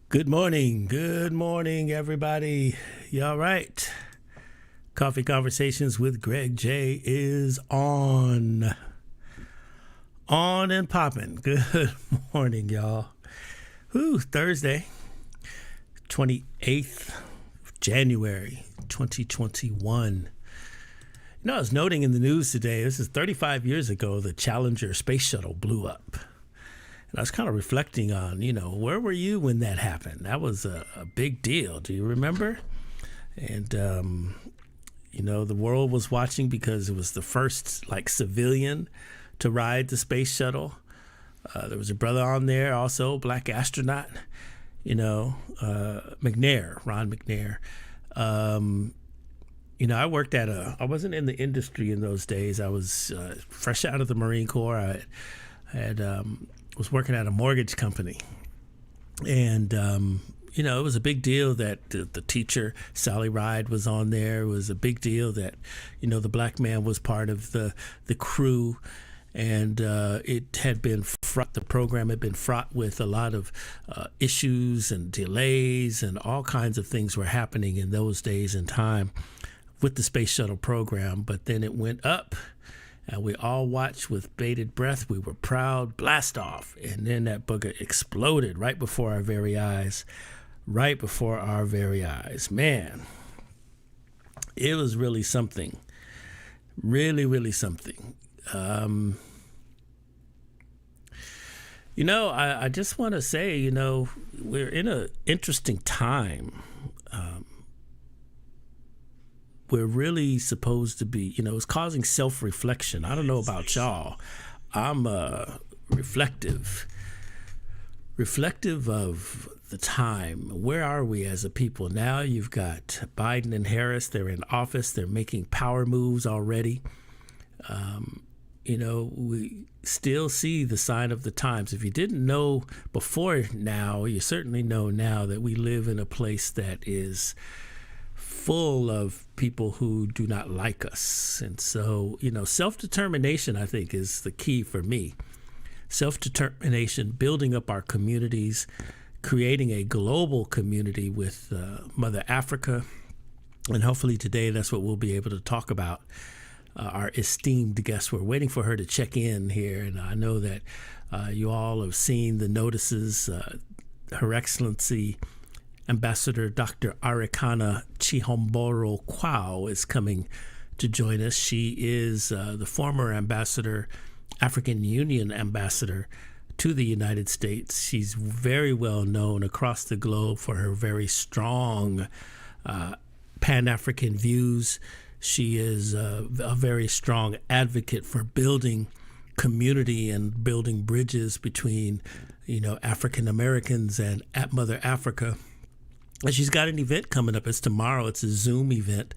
Good morning, everybody. You all right? Coffee Conversations with Greg J is on and popping. Good morning, y'all. Thursday, 28th of January, 2021. I was noting in the news today, this is 35 years ago, the Challenger space shuttle blew up. And I was kind of reflecting on, where were you when that happened? That was a big deal. Do you remember? And, the world was watching because it was the first, civilian to ride the space shuttle. There was a brother on there also, black astronaut, Ron McNair. I worked I wasn't in the industry in those days. I was fresh out of the Marine Corps. I had was working at a mortgage company. And, it was a big deal that the teacher, Sally Ride, was on there. It was a big deal that, the black man was part of the crew. And it had been fraught, the program had been fraught with a lot of issues and delays, and all kinds of things were happening in those days and time with the space shuttle program. But then it went up. And we all watched with bated breath. We were proud. Blast off. And then that booger exploded right before our very eyes. Man, it was really something. Really, really something. I just want to say, we're in an interesting time. We're really supposed to be, it's causing self-reflection. I don't know about y'all. I'm reflective of the time. Where are we as a people now? You've got Biden and Harris. They're in office. They're making power moves already. We still see the sign of the times. If you didn't know before now, you certainly know now that we live in a place that is full of people who do not like us. And so, self-determination, I think, is the key for me. Self-determination, building up our communities, creating a global community with Mother Africa. And hopefully today that's what we'll be able to talk about. Our esteemed guest, we're waiting for her to check in here. And I know that you all have seen the notices. Her Excellency Ambassador Dr. Arikana Chihomboro-Quao is coming to join us. She is the former ambassador, African Union ambassador to the United States. She's very well known across the globe for her very strong Pan-African views. She is a very strong advocate for building community and building bridges between, African Americans and at Mother Africa. And she's got an event coming up. It's tomorrow. It's a Zoom event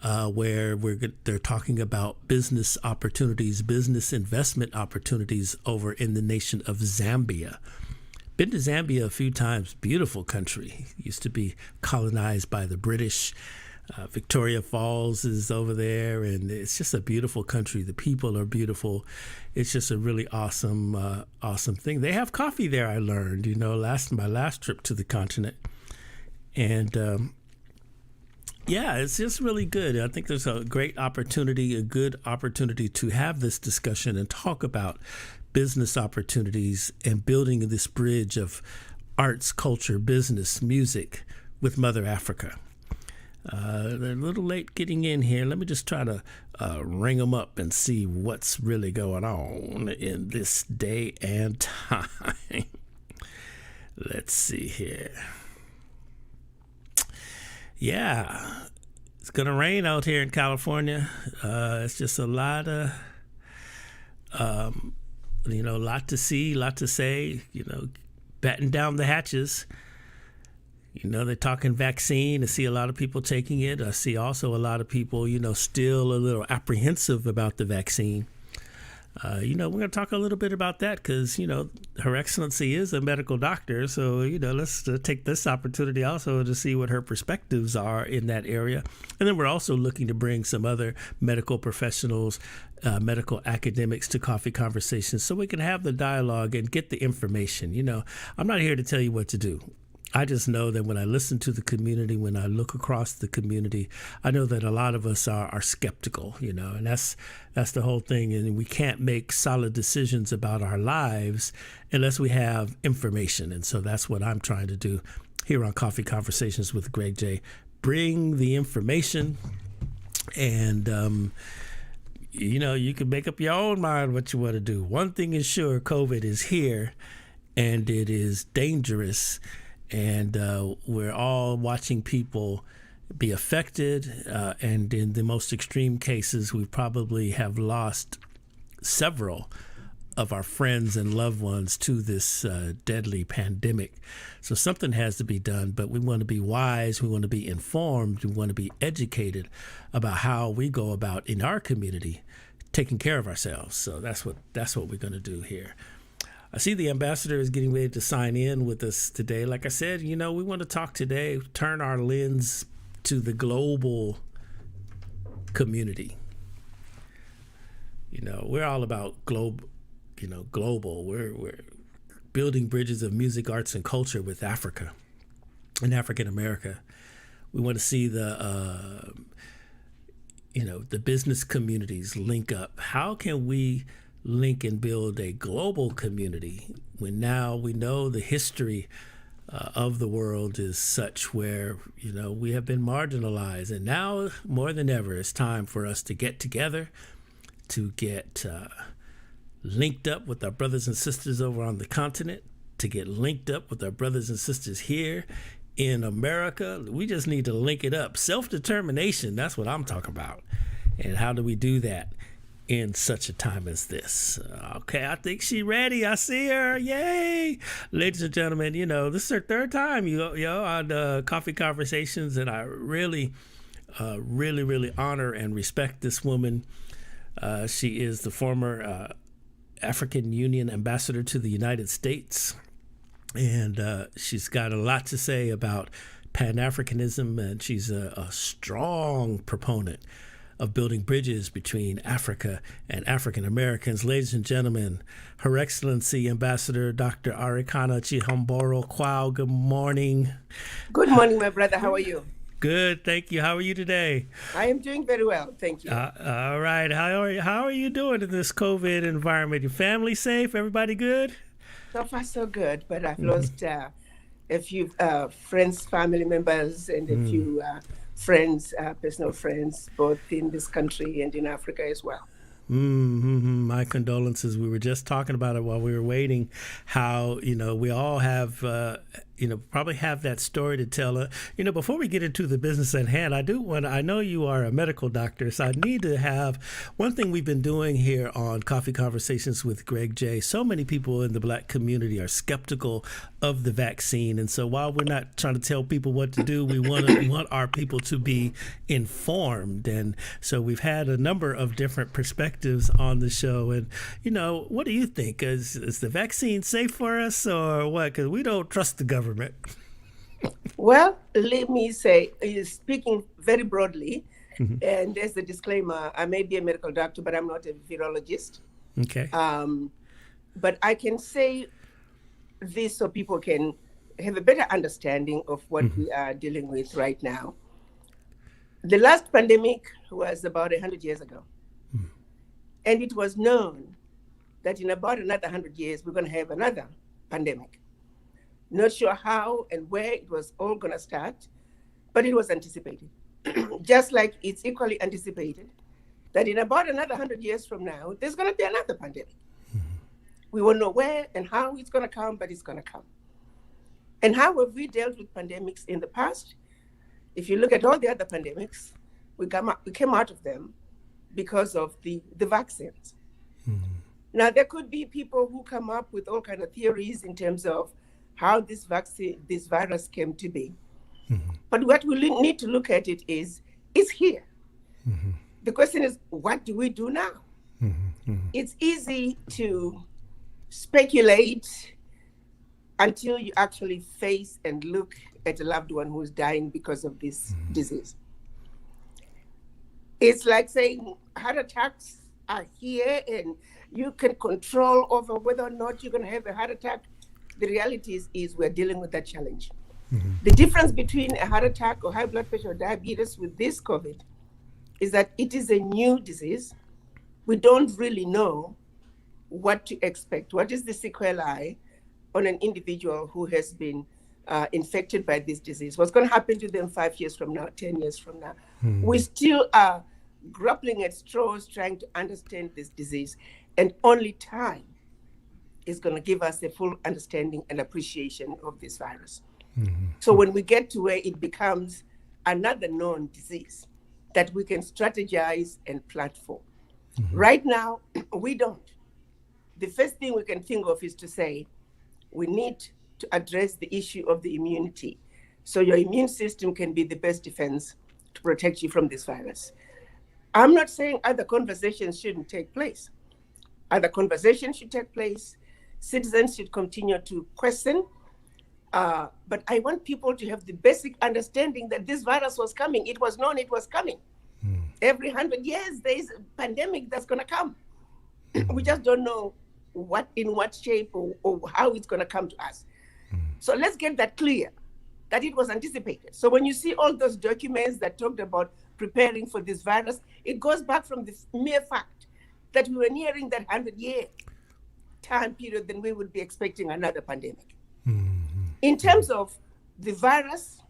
where they're talking about business opportunities, business investment opportunities over in the nation of Zambia. Been to Zambia a few times. Beautiful country. Used to be colonized by the British. Victoria Falls is over there, and it's just a beautiful country. The people are beautiful. It's just a really awesome thing. They have coffee there, I learned, my last trip to the continent. And it's just really good. I think there's a good opportunity to have this discussion and talk about business opportunities and building this bridge of arts, culture, business, music with Mother Africa. They're a little late getting in here. Let me just try to ring them up and see what's really going on in this day and time. Let's see here. Yeah, it's going to rain out here in California. It's just a lot of, lot to see, lot to say, batten down the hatches. They're talking vaccine. I see a lot of people taking it. I see also a lot of people, still a little apprehensive about the vaccine. We're going to talk a little bit about that because, Her Excellency is a medical doctor. So, let's take this opportunity also to see what her perspectives are in that area. And then we're also looking to bring some other medical professionals, medical academics to Coffee Conversations so we can have the dialogue and get the information. I'm not here to tell you what to do. I just know that when I listen to the community, when I look across the community, I know that a lot of us are skeptical, and that's the whole thing. And we can't make solid decisions about our lives unless we have information. And so that's what I'm trying to do here on Coffee Conversations with Greg J. Bring the information, and you can make up your own mind what you want to do. One thing is sure, COVID is here, and it is dangerous. And we're all watching people be affected. And in the most extreme cases, we probably have lost several of our friends and loved ones to this deadly pandemic. So something has to be done. But we want to be wise. We want to be informed. We want to be educated about how we go about in our community taking care of ourselves. So that's what we're going to do here. I see the ambassador is getting ready to sign in with us today. Like I said, we want to talk today, turn our lens to the global community. We're all about global. We're building bridges of music, arts, and culture with Africa and African America. We want to see the business communities link up. How can we link and build a global community when now we know the history of the world is such where we have been marginalized, and now more than ever it's time for us to get together, to get linked up with our brothers and sisters over on the continent, to get linked up with our brothers and sisters here in America. We just need to link it up. Self-determination, that's what I'm talking about. And how do we do that in such a time as this? Okay, I think she's ready. I see her. Yay! Ladies and gentlemen, this is her third time, on Coffee Conversations, and I really, really honor and respect this woman. She is the former African Union ambassador to the United States, and she's got a lot to say about Pan-Africanism, and she's a strong proponent of building bridges between Africa and African Americans. Ladies and gentlemen, Her Excellency Ambassador Dr. Arikana Chihomboro-Quao, good morning. Good morning, my brother. How are you? Good, thank you. How are you today? I am doing very well, thank you. All right. How are you doing in this COVID environment? Your family safe? Everybody good? So far, so good, but I've lost a few friends, family members, and a few friends, personal friends, both in this country and in Africa as well. My condolences. We were just talking about it while we were waiting, how, we all have, probably have that story to tell. Before we get into the business at hand, I know you are a medical doctor, so I need to have one thing we've been doing here on Coffee Conversations with Greg J. So many people in the Black community are skeptical of the vaccine. And so while we're not trying to tell people what to do, we want our people to be informed. And so we've had a number of different perspectives on the show. And, what do you think? Is the vaccine safe for us or what? Because we don't trust the government. Well, let me say, speaking very broadly, and as a disclaimer, I may be a medical doctor, but I'm not a virologist. Okay. But I can say this so people can have a better understanding of what we are dealing with right now. The last pandemic was about 100 years ago. And it was known that in about another 100 years, we're going to have another pandemic. Not sure how and where it was all going to start, but it was anticipated. just like it's equally anticipated that in about another 100 years from now, there's going to be another pandemic. We won't know where and how it's going to come, but it's going to come. And how have we dealt with pandemics in the past? If you look at all the other pandemics, we came out of them because of the vaccines. Now, there could be people who come up with all kinds of theories in terms of how this virus came to be. But what we need to look at it is, it's here. The question is, what do we do now? It's easy to speculate until you actually face and look at a loved one who's dying because of this disease. It's like saying heart attacks are here and you can control over whether or not you're going to have a heart attack. The reality is we're dealing with that challenge. The difference between a heart attack or high blood pressure or diabetes with this COVID is that it is a new disease. We don't really know what to expect. What is the sequelae on an individual who has been infected by this disease? What's going to happen to them 5 years from now, 10 years from now? We still are grappling at straws trying to understand this disease, and only time is going to give us a full understanding and appreciation of this virus. So when we get to where it becomes another known disease that we can strategize and plan for. Right now, we don't. The first thing we can think of is to say, we need to address the issue of the immunity. So your immune system can be the best defense to protect you from this virus. I'm not saying other conversations shouldn't take place. Other conversations should take place. Citizens should continue to question. But I want people to have the basic understanding that this virus was coming. It was known it was coming. Every 100 years, there is a pandemic that's going to come. We just don't know in what shape or how it's going to come to us. So let's get that clear, that it was anticipated. So when you see all those documents that talked about preparing for this virus, it goes back from the mere fact that we were nearing that 100-year time period, then we would be expecting another pandemic. In terms of the virus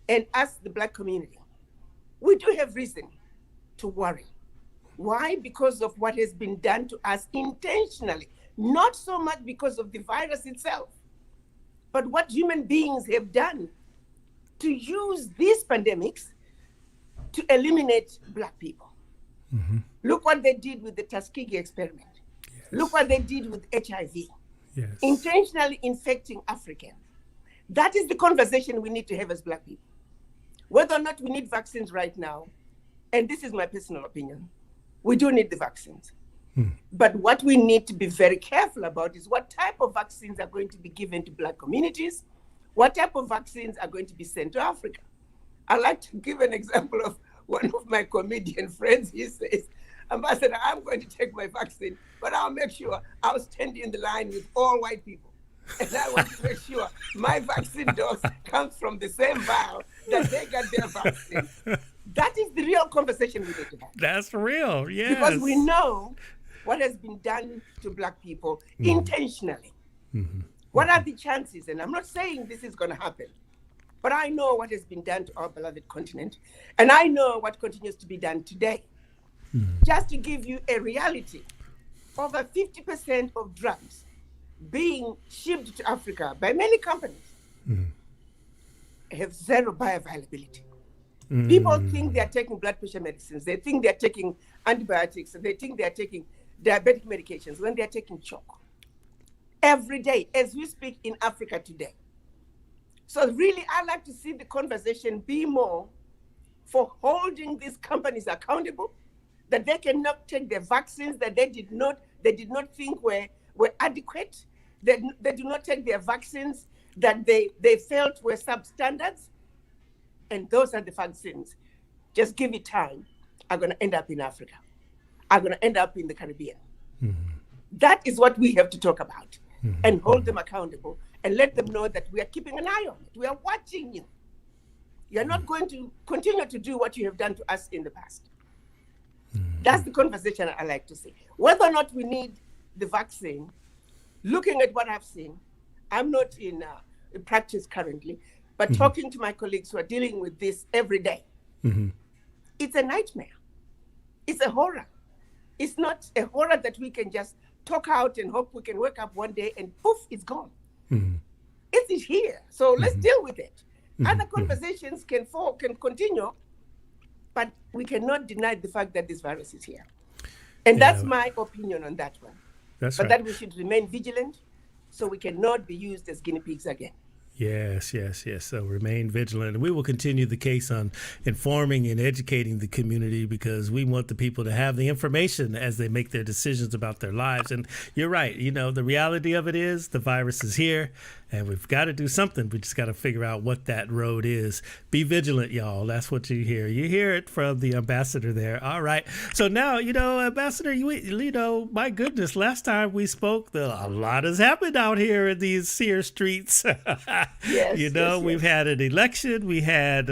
and us, the Black community, we do have reason to worry. Why? Because of what has been done to us intentionally, not so much because of the virus itself, but what human beings have done to use these pandemics to eliminate Black people. Look what they did with the Tuskegee experiment. Yes. Look what they did with HIV. Yes. Intentionally infecting Africans. That is the conversation we need to have as Black people. Whether or not we need vaccines right now, and this is my personal opinion, we do need the vaccines. But what we need to be very careful about is what type of vaccines are going to be given to Black communities, what type of vaccines are going to be sent to Africa. I'd like to give an example of one of my comedian friends. He says, Ambassador, I'm going to take my vaccine, but I'll make sure I'll stand in the line with all white people. And I want to make sure my vaccine dose comes from the same vial that they got their vaccine. That is the real conversation we need to have. That's real, yes. Because we know what has been done to Black people intentionally. What are the chances? And I'm not saying this is going to happen, but I know what has been done to our beloved continent, and I know what continues to be done today. Just to give you a reality, over 50% of drugs being shipped to Africa by many companies have zero bioavailability. People think they're taking blood pressure medicines, they think they're taking antibiotics, they think they're taking diabetic medications when they're taking chalk. Every day, as we speak in Africa today. So really, I like to see the conversation be more for holding these companies accountable, that they cannot take their vaccines that they did not think were adequate. They do not take their vaccines that they felt were substandards. And those are the vaccines. Just give it time. Are going to end up in Africa. Are going to end up in the Caribbean. That is what we have to talk about and hold them accountable and let them know that we are keeping an eye on it. We are watching you. You're not going to continue to do what you have done to us in the past. That's the conversation I like to see. Whether or not we need the vaccine, looking at what I've seen, I'm not in practice currently, but talking to my colleagues who are dealing with this every day, Mm-hmm. It's a nightmare. It's a horror. It's not a horror that we can just talk out and hope we can wake up one day and poof, it's gone. Mm-hmm. It is here. So let's deal with it. Mm-hmm. Other conversations can continue, but we cannot deny the fact that this virus is here. And that's my opinion on that one. That's but right. that we should remain vigilant so we cannot be used as guinea pigs again. Yes. So remain vigilant. We will continue the case on informing and educating the community because we want the people to have the information as they make their decisions about their lives. And you're right. You know, the reality of it is the virus is here and we've got to do something. We just got to figure out what that road is. Be vigilant, y'all. That's what you hear. You hear it from the ambassador there. All right. So now, you know, Ambassador, you know, my goodness, last time we spoke, a lot has happened out here in these Sear streets. Yes, yes. We've had an election. We had,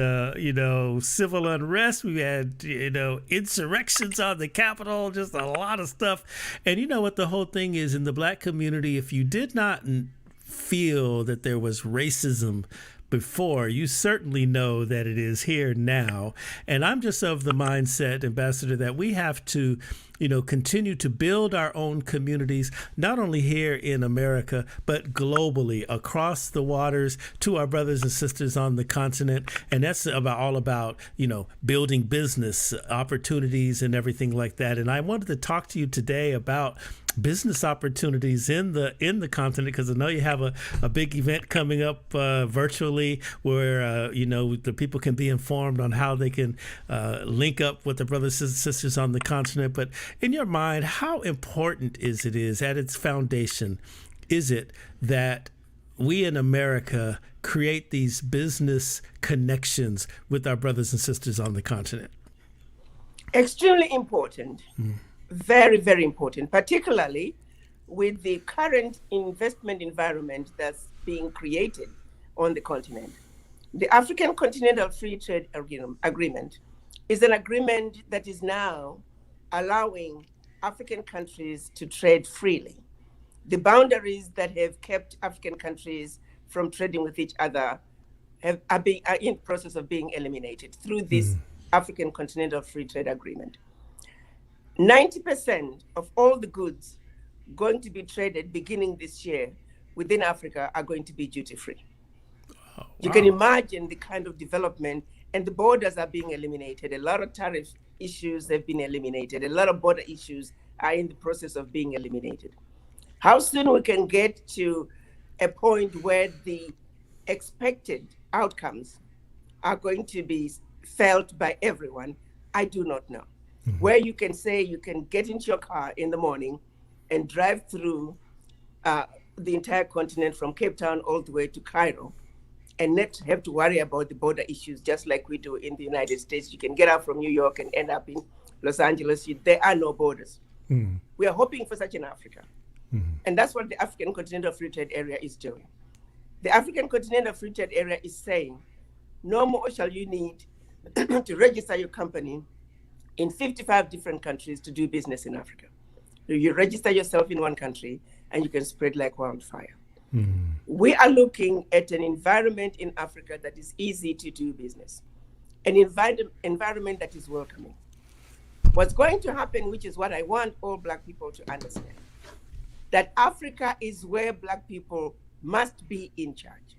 civil unrest. We had, insurrections on the Capitol, just a lot of stuff. And you know what the whole thing is in the Black community, if you did not feel that there was racism before, you certainly know that it is here now. And I'm just of the mindset, Ambassador, that we have to, continue to build our own communities, not only here in America, but globally across the waters to our brothers and sisters on the continent. And that's all about, building business opportunities and everything like that. And I wanted to talk to you today about business opportunities in the continent, because I know you have a big event coming up virtually where the people can be informed on how they can link up with the brothers and sisters on the continent. But in your mind, how important is at its foundation is it that we in America create these business connections with our brothers and sisters on the continent? Extremely important. Very, very important, particularly with the current investment environment that's being created on the continent. The African Continental Free Trade Agreement is an agreement that is now allowing African countries to trade freely. The boundaries that have kept African countries from trading with each other are in the process of being eliminated through this African Continental Free Trade Agreement. 90% of all the goods going to be traded beginning this year within Africa are going to be duty-free. Oh, wow. You can imagine the kind of development, and the borders are being eliminated. A lot of tariff issues have been eliminated. A lot of border issues are in the process of being eliminated. How soon we can get to a point where the expected outcomes are going to be felt by everyone, I do not know. Where you can say you can get into your car in the morning and drive through the entire continent from Cape Town all the way to Cairo and not have to worry about the border issues just like we do in the United States. You can get out from New York and end up in Los Angeles. There are no borders. We are hoping for such an Africa. And that's what the African Continental Free Trade Area is doing. The African Continental Free Trade Area is saying, no more shall you need to register your company in 55 different countries to do business in Africa. You register yourself in one country and you can spread like wildfire. We are looking at an environment in Africa that is easy to do business, an environment that is welcoming. What's going to happen, which is what I want all Black people to understand, that Africa is where Black people must be in charge.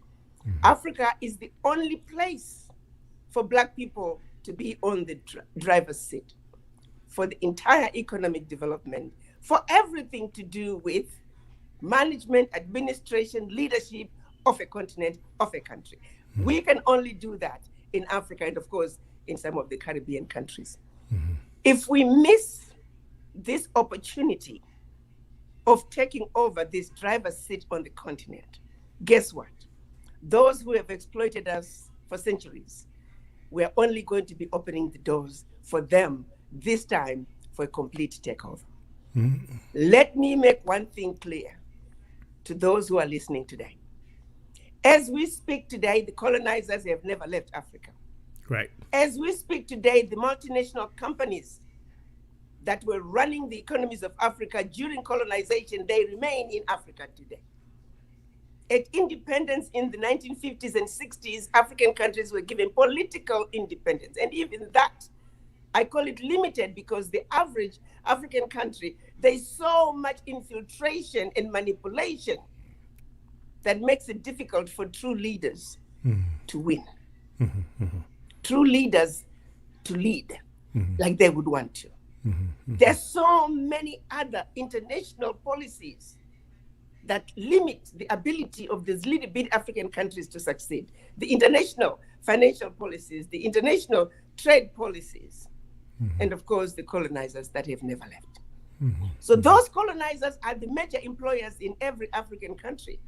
Africa is the only place for Black people to be on the driver's seat for the entire economic development, for everything to do with management, administration, leadership of a continent, of a country. We can only do that in Africa and, of course, in some of the Caribbean countries. If we miss this opportunity of taking over this driver's seat on the continent, guess what? Those who have exploited us for centuries, we're only going to be opening the doors for them this time for a complete takeover. Let me make one thing clear to those who are listening today. As we speak today, the colonizers have never left Africa. Right. As we speak today, the multinational companies that were running the economies of Africa during colonization, they remain in Africa today. At independence in the 1950s and 60s, African countries were given political independence. And even that, I call it limited, because the average African country, there's so much infiltration and manipulation that makes it difficult for true leaders to win. True leaders to lead like they would want to. There's so many other international policies that limit the ability of these little bit African countries to succeed. The international financial policies, the international trade policies, and of course the colonizers that have never left. So those colonizers are the major employers in every African country.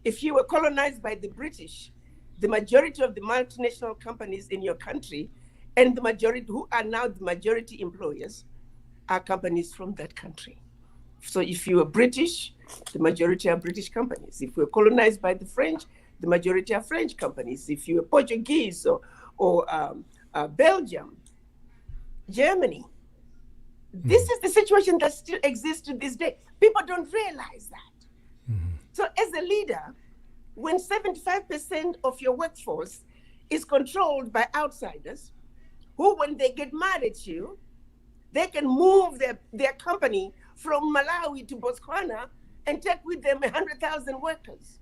If you were colonized by the British, the majority of the multinational companies in your country, and the majority who are now the majority employers, are companies from that country. So if you were British, the majority are British companies. If you were colonized by the French, the majority are French companies. If you were Portuguese or Belgium, Germany, this is the situation that still exists to this day. People don't realize that. So as a leader, when 75% of your workforce is controlled by outsiders, who, when they get mad at you, they can move their company from Malawi to Botswana and take with them 100,000 workers.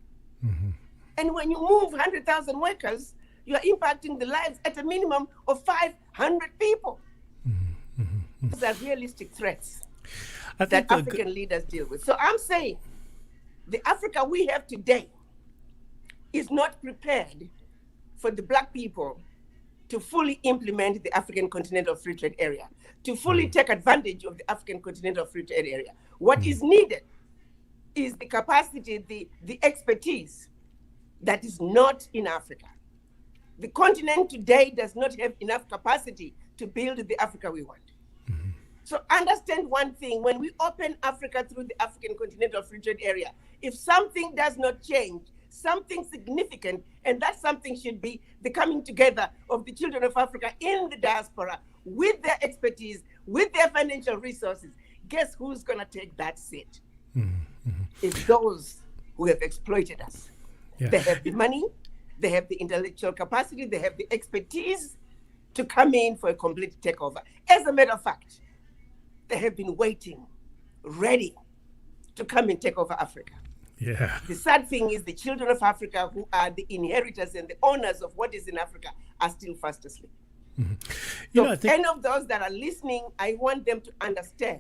And when you move 100,000 workers, you are impacting the lives at a minimum of 500 people. Those are realistic threats that African leaders deal with. So I'm saying the Africa we have today is not prepared for the Black people to fully implement the African Continental Free Trade Area, to fully take advantage of the African Continental Free Trade Area. What is needed is the capacity, the expertise that is not in Africa. The continent today does not have enough capacity to build the Africa we want. So understand one thing, when we open Africa through the African Continental Free Trade Area, if something does not change, something significant, and that something should be the coming together of the children of Africa in the diaspora with their expertise, with their financial resources, guess who's going to take that seat? It's those who have exploited us. Yeah. They have the money, they have the intellectual capacity, they have the expertise to come in for a complete takeover. As a matter of fact, they have been waiting, ready to come and take over Africa. Yeah. The sad thing is the children of Africa, who are the inheritors and the owners of what is in Africa, are still fast asleep. So any of those that are listening, I want them to understand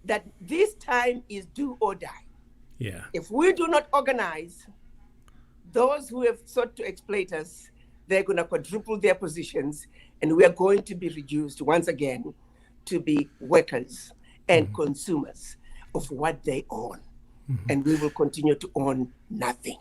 that this time is do or die. Yeah. If we do not organize, those who have sought to exploit us, they're going to quadruple their positions, and we are going to be reduced once again to be workers and consumers of what they own. And we will continue to own nothing.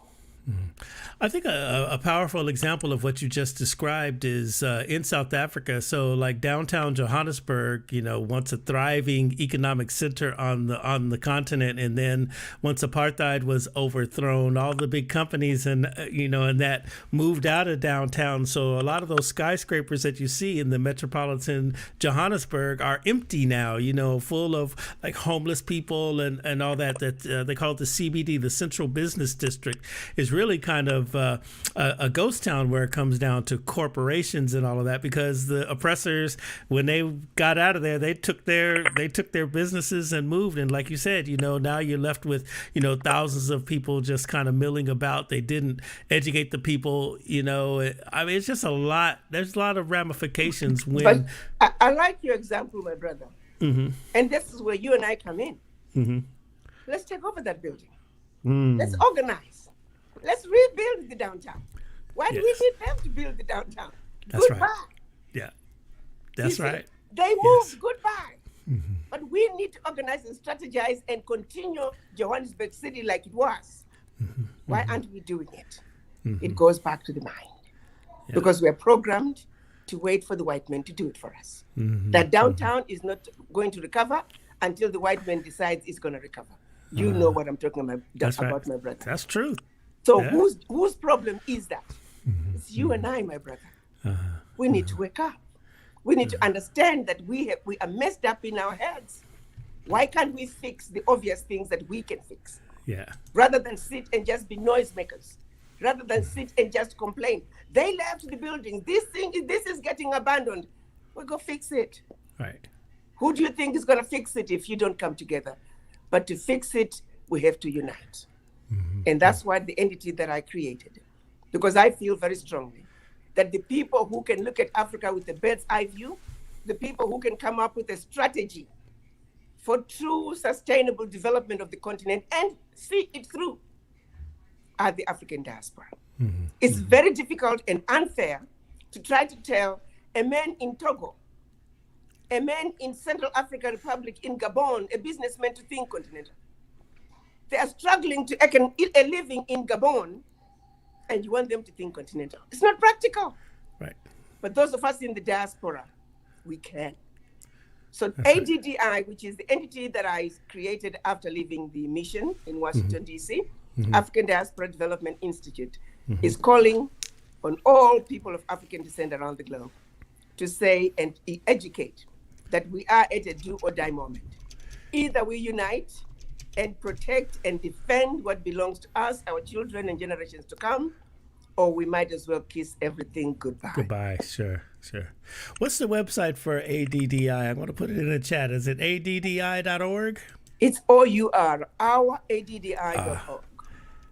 I think a powerful example of what you just described is in South Africa. So like downtown Johannesburg, once a thriving economic center on the continent. And then once apartheid was overthrown, all the big companies and that moved out of downtown. So a lot of those skyscrapers that you see in the metropolitan Johannesburg are empty now, full of like homeless people and all that they call it the CBD, the Central Business District, is really kind of a ghost town where it comes down to corporations and all of that, because the oppressors, when they got out of there, they took their businesses and moved. And like you said, now you're left with thousands of people just kind of milling about. They didn't educate the people. I mean, it's just a lot. There's a lot of ramifications. When but I like your example, my brother. And this is where you and I come in. Let's take over that building. Let's organize. Let's rebuild the downtown. Why do we need them to build the downtown? That's goodbye. Right. Yeah, that's right. They moved, goodbye. But we need to organize and strategize and continue Johannesburg City like it was. Why aren't we doing it? It goes back to the mind. Because we're programmed to wait for the white man to do it for us. That downtown is not going to recover until the white man decides it's going to recover. You know what I'm talking about, right. My brother. That's true. So whose problem is that? It's you and I, my brother. We need to wake up. We need to understand that we are messed up in our heads. Why can't we fix the obvious things that we can fix? Yeah. rather than sit and just be noisemakers, rather than sit and just complain. They left the building. This is getting abandoned. We'll go fix it. Right. Who do you think is going to fix it if you don't come together? But to fix it, we have to unite. And that's why the entity that I created, because I feel very strongly that the people who can look at Africa with a bird's eye view, the people who can come up with a strategy for true sustainable development of the continent and see it through are the African diaspora. It's very difficult and unfair to try to tell a man in Togo, a man in Central African Republic, in Gabon, a businessman to think continental. They are struggling to earn a living in Gabon, and you want them to think continental. It's not practical. Right. But those of us in the diaspora, we can. So ADDI, which is the entity that I created after leaving the mission in Washington, D.C., African Diaspora Development Institute, is calling on all people of African descent around the globe to say and educate that we are at a do or die moment. Either we unite and protect and defend what belongs to us, our children and generations to come, or we might as well kiss everything goodbye. Goodbye. Sure. What's the website for ADDI? I'm going to put it in the chat. Is it addi.org? It's OUR, ouraddi.org.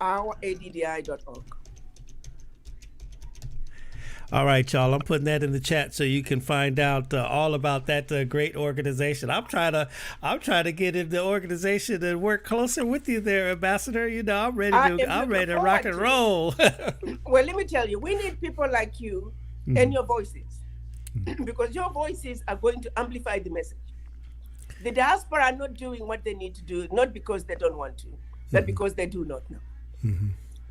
Ouraddi.org. All right, y'all. I'm putting that in the chat so you can find out all about that great organization. I'm trying to get in the organization and work closer with you there, Ambassador. You know, I'm ready to rock and roll. Well, let me tell you, we need people like you and your voices, because your voices are going to amplify the message. The diaspora are not doing what they need to do, not because they don't want to, but because they do not know.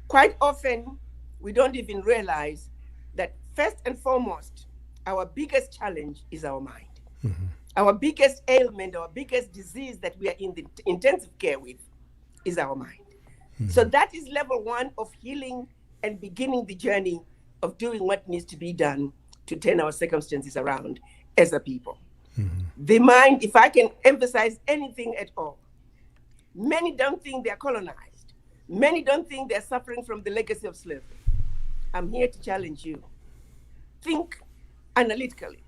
Quite often, we don't even realize that first and foremost, our biggest challenge is our mind. Our biggest ailment, our biggest disease that we are in the intensive care with is our mind. So that is level one of healing and beginning the journey of doing what needs to be done to turn our circumstances around as a people. The mind, if I can emphasize anything at all, many don't think they're colonized. Many don't think they're suffering from the legacy of slavery. I'm here to challenge you. Think analytically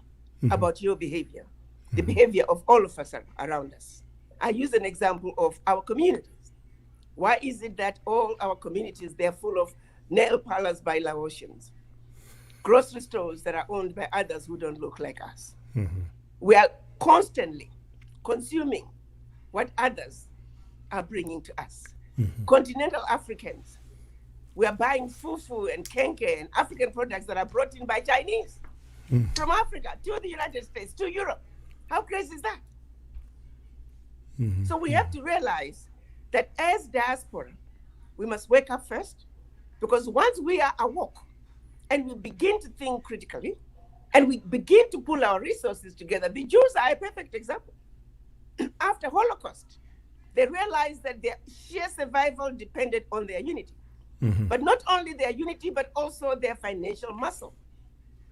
about your behavior, the behavior of all of us around us. I use an example of our communities. Why is it that all our communities, they're full of nail parlors by Laotians, grocery stores that are owned by others who don't look like us? We are constantly consuming what others are bringing to us. Continental Africans, we are buying fufu and kenke and African products that are brought in by Chinese from Africa to the United States, to Europe. How crazy is that? So we have to realize that as diaspora, we must wake up first, because once we are awoke and we begin to think critically and we begin to pull our resources together, the Jews are a perfect example. After Holocaust, they realized that their sheer survival depended on their unity. But not only their unity, but also their financial muscle.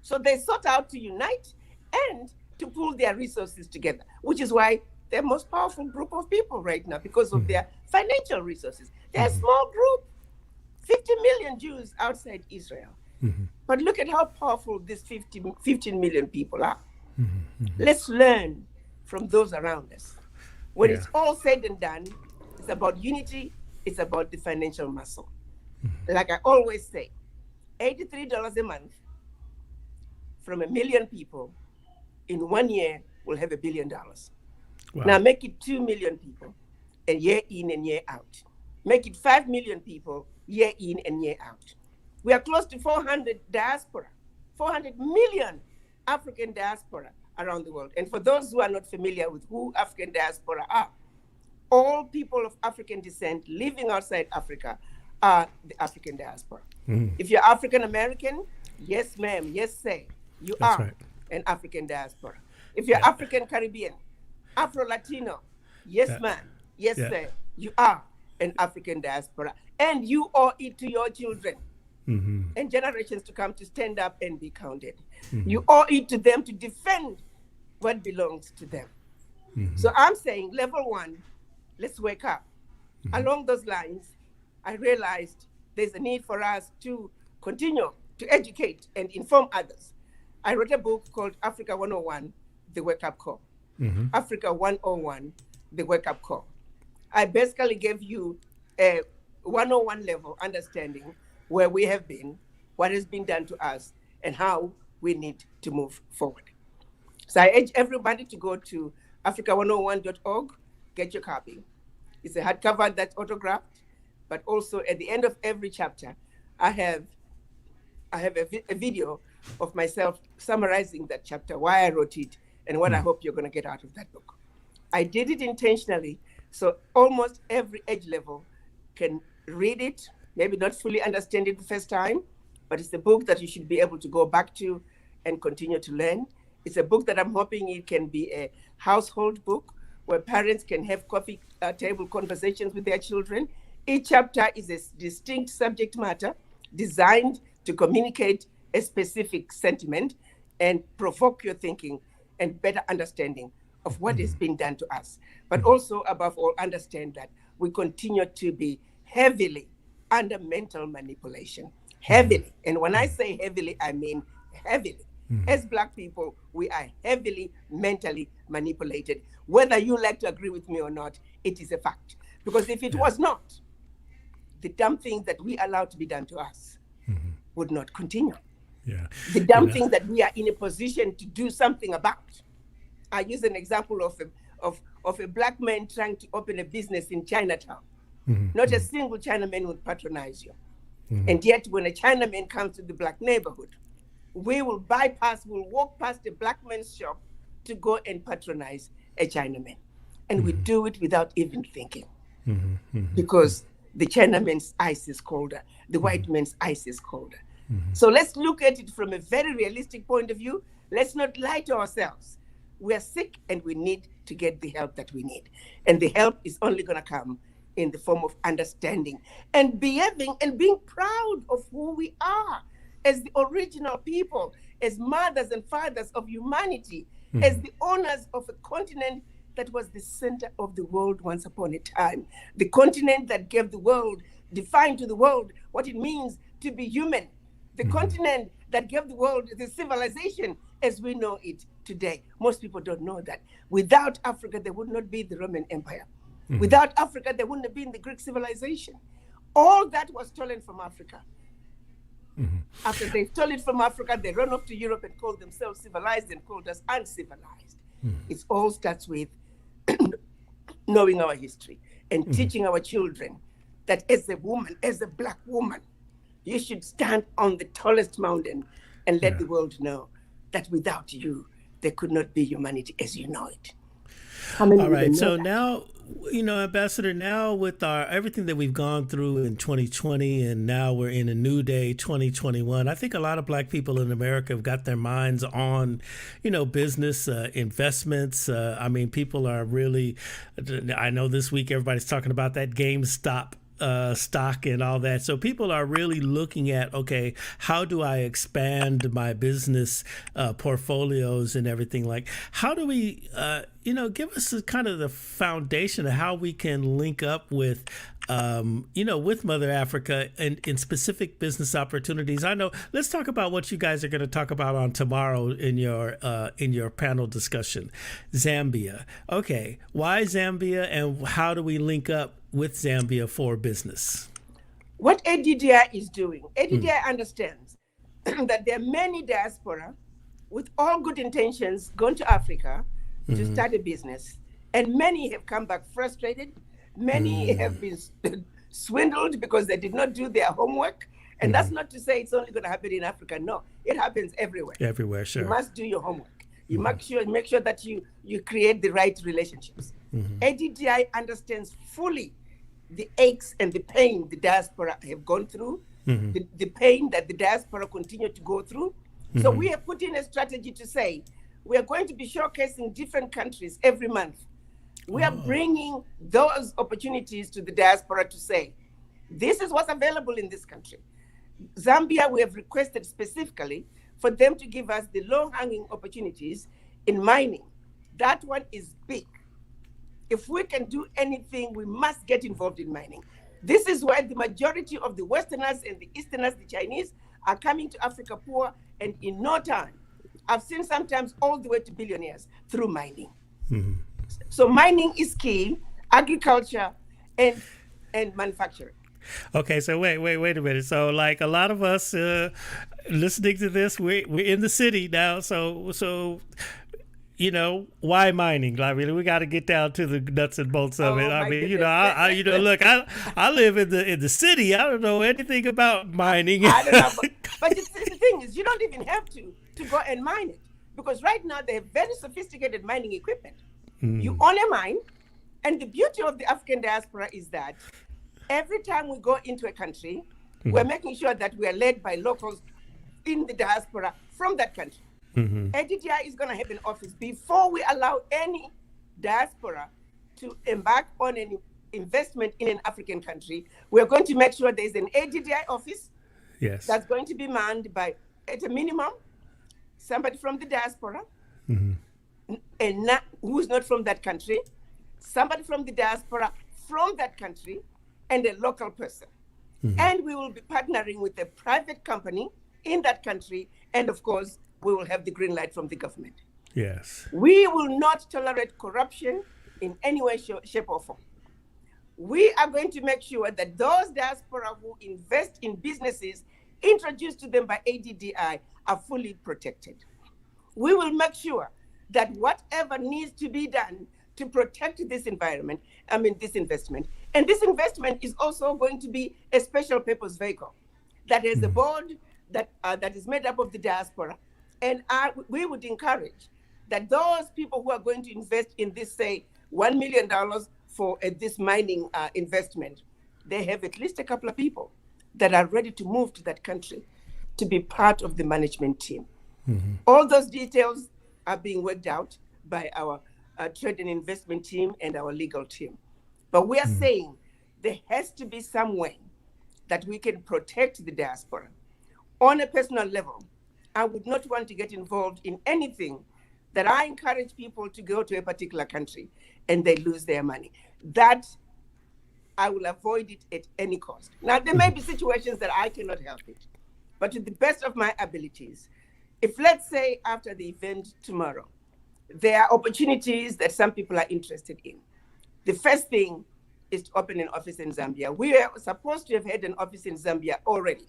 So they sought out to unite and to pull their resources together, which is why they're the most powerful group of people right now, because of their financial resources. They're a small group, 50 million Jews outside Israel. But look at how powerful these 15 million people are. Let's learn from those around us. When it's all said and done, it's about unity, it's about the financial muscle. Like I always say, $83 a month from 1 million people in 1 year will have $1 billion. Wow. Now make it 2 million people, and year in and year out. Make it 5 million people, year in and year out. We are close to 400 diaspora, 400 million African diaspora around the world. And for those who are not familiar with who African diaspora are, all people of African descent living outside Africa are the African diaspora. If you're African American, yes ma'am, yes sir, you That's are right. an African diaspora. If you're African Caribbean, Afro-Latino, yes ma'am, yes sir, you are an African diaspora. And you owe it to your children and generations to come to stand up and be counted. You owe it to them to defend what belongs to them. So I'm saying, level one, let's wake up. Along those lines, I realized there's a need for us to continue to educate and inform others. I wrote a book called Africa 101, The Wake Up Call. Africa 101, The Wake Up Call. I basically gave you a 101 level understanding where we have been, what has been done to us, and how we need to move forward. So I urge everybody to go to africa101.org, get your copy. It's a hardcover that's autographed, but also at the end of every chapter, I have a video of myself summarizing that chapter, why I wrote it, and what I hope you're going to get out of that book. I did it intentionally, so almost every age level can read it, maybe not fully understand it the first time, but it's a book that you should be able to go back to and continue to learn. It's a book that I'm hoping it can be a household book where parents can have coffee table conversations with their children. Each chapter is a distinct subject matter designed to communicate a specific sentiment and provoke your thinking and better understanding of what is being done to us. But also, above all, understand that we continue to be heavily under mental manipulation. Heavily. And when I say heavily, I mean heavily. As Black people, we are heavily mentally manipulated. Whether you like to agree with me or not, it is a fact. Because if it was not, the dumb things that we allow to be done to us would not continue. The dumb things that we are in a position to do something about. I use an example of a Black man trying to open a business in Chinatown. Not a single Chinaman would patronize you. And yet when a Chinaman comes to the Black neighborhood, we will walk past a Black man's shop to go and patronize a Chinaman. And we do it without even thinking. Because the Chinaman's ice is colder, the white man's ice is colder. So let's look at it from a very realistic point of view. Let's not lie to ourselves. We are sick and we need to get the help that we need. And the help is only going to come in the form of understanding and behaving and being proud of who we are as the original people, as mothers and fathers of humanity, as the owners of a continent that was the center of the world once upon a time. The continent that gave the world, defined to the world what it means to be human. The continent that gave the world the civilization as we know it today. Most people don't know that. Without Africa, there would not be the Roman Empire. Without Africa, there wouldn't have been the Greek civilization. All that was stolen from Africa. After they stole it from Africa, they run off to Europe and called themselves civilized and called us uncivilized. It all starts with knowing our history and teaching our children that as a woman, as a Black woman, you should stand on the tallest mountain and let the world know that without you, there could not be humanity as you know it. All right. So now, Ambassador, now with everything that we've gone through in 2020, and now we're in a new day, 2021, I think a lot of Black people in America have got their minds on, business, investments. People are really, I know this week everybody's talking about that GameStop stock and all that. So people are really looking at, okay, how do I expand my business portfolios and everything? Like, how do we, give us kind of the foundation of how we can link up with, with Mother Africa and in specific business opportunities. I know. Let's talk about what you guys are going to talk about on tomorrow in your panel discussion. Zambia. Okay, why Zambia, and how do we link up with Zambia for business? What ADDI is doing, ADDI understands that there are many diaspora with all good intentions going to Africa to start a business, and many have come back frustrated. Many have been swindled because they did not do their homework. And that's not to say it's only going to happen in Africa. No, it happens everywhere. Everywhere, sure. You must do your homework. You make sure that you create the right relationships. ADDI understands fully the aches and the pain the diaspora have gone through, the pain that the diaspora continue to go through. So we have put in a strategy to say, we are going to be showcasing different countries every month. We are bringing those opportunities to the diaspora to say, this is what's available in this country. Zambia, we have requested specifically for them to give us the low-hanging opportunities in mining. That one is big. if we can do anything, we must get involved in mining. This is why the majority of the Westerners and the Easterners, the Chinese, are coming to Africa poor, and in no time, I've seen sometimes all the way to billionaires through mining. Mm-hmm. So mining is key, agriculture and manufacturing. Okay, so wait a minute. So like a lot of us listening to this, we're in the city now. So you know, why mining? I mean, we got to get down to the nuts and bolts of it. I mean, goodness. Look, I live in the city. I don't know anything about mining. I don't know, but the thing is, you don't even have to go and mine it, because right now they have very sophisticated mining equipment. You own a mine, and the beauty of the African diaspora is that every time we go into a country, we're making sure that we are led by locals in the diaspora from that country. ADDI is going to have an office before we allow any diaspora to embark on an investment in an African country. We're going to make sure there's an ADDI office that's going to be manned by, at a minimum, somebody from the diaspora, and who's not from that country, somebody from the diaspora from that country, and a local person. And we will be partnering with a private company in that country, and of course, we will have the green light from the government. Yes. We will not tolerate corruption in any way, shape, or form. We are going to make sure that those diaspora who invest in businesses introduced to them by ADDI are fully protected. We will make sure that whatever needs to be done to protect this environment, this investment, and this investment is also going to be a special purpose vehicle that has a board that is made up of the diaspora. And we would encourage that those people who are going to invest in this, say, $1 million for this mining investment, they have at least a couple of people that are ready to move to that country to be part of the management team. All those details are being worked out by our trade and investment team and our legal team. But we are saying there has to be some way that we can protect the diaspora. On a personal level, I would not want to get involved in anything that I encourage people to go to a particular country and they lose their money. That I will avoid it at any cost. Now, there may be situations that I cannot help it, but to the best of my abilities, if let's say after the event tomorrow, there are opportunities that some people are interested in, the first thing is to open an office in Zambia. We are supposed to have had an office in Zambia already.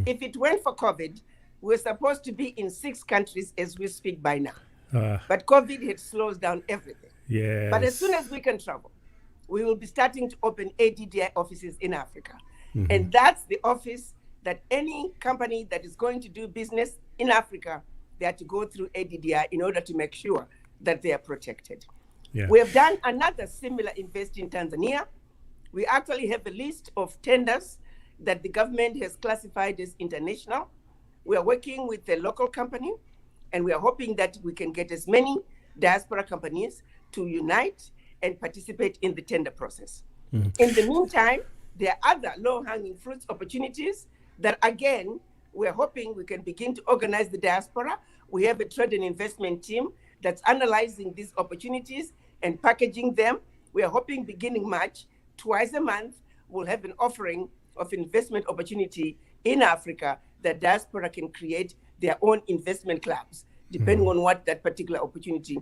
If it went for COVID, we're supposed to be in 6 countries as we speak by now. But COVID had slowed down everything. Yes. But as soon as we can travel, we will be starting to open ADDI offices in Africa. And that's the office that any company that is going to do business in Africa, they have to go through ADDI in order to make sure that they are protected. Yeah. We have done another similar invest in Tanzania. We actually have a list of tenders that the government has classified as international. We are working with a local company, and we are hoping that we can get as many diaspora companies to unite and participate in the tender process. In the meantime, there are other low-hanging fruits opportunities that, again, we're hoping we can begin to organize the diaspora. We have a trade and investment team that's analyzing these opportunities and packaging them. We are hoping beginning March, twice a month, we'll have an offering of investment opportunity in Africa that diaspora can create their own investment clubs, depending on what that particular opportunity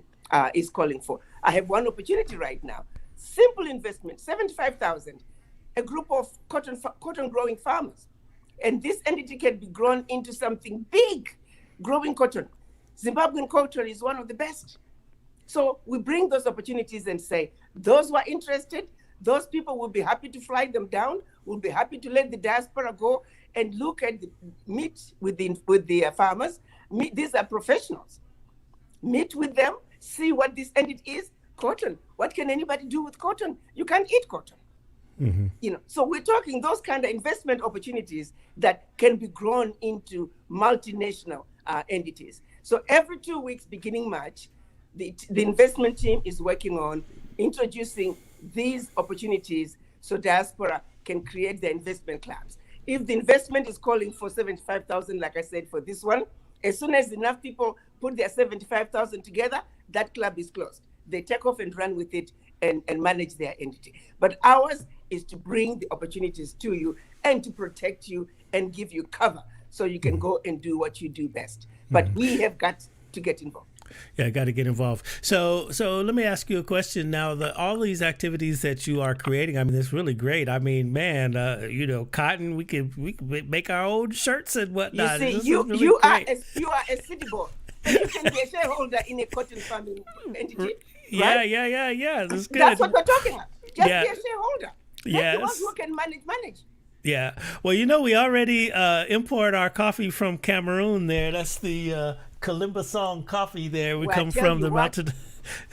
is calling for. I have one opportunity right now, simple investment, 75,000, a group of cotton growing farmers. And this entity can be grown into something big, growing cotton. Zimbabwean cotton is one of the best. So we bring those opportunities and say, those who are interested, those people will be happy to fly them down, will be happy to let the diaspora go and look at meet with the farmers. These are professionals. Meet with them, see what this entity is. Cotton. What can anybody do with cotton? You can't eat cotton. So we're talking those kind of investment opportunities that can be grown into multinational entities. So every 2 weeks, beginning March, the investment team is working on introducing these opportunities so diaspora can create their investment clubs. If the investment is calling for 75,000, like I said, for this one, as soon as enough people put their 75,000 together, that club is closed. They take off and run with it and manage their entity. But ours is to bring the opportunities to you and to protect you and give you cover so you can go and do what you do best. But we have got to get involved. Yeah, I got to get involved. So let me ask you a question now. All these activities that you are creating, I mean, it's really great. I mean, man, cotton. We could make our own shirts and whatnot. You see, you are a city boy, and you can be a shareholder in a cotton farming entity. Yeah, right? yeah. That's good. That's what we're talking about. Just be a shareholder. Yes. The ones who can manage. Yeah. Well, we already import our coffee from Cameroon there. That's the Kalimba Song coffee there. We come from the mountain.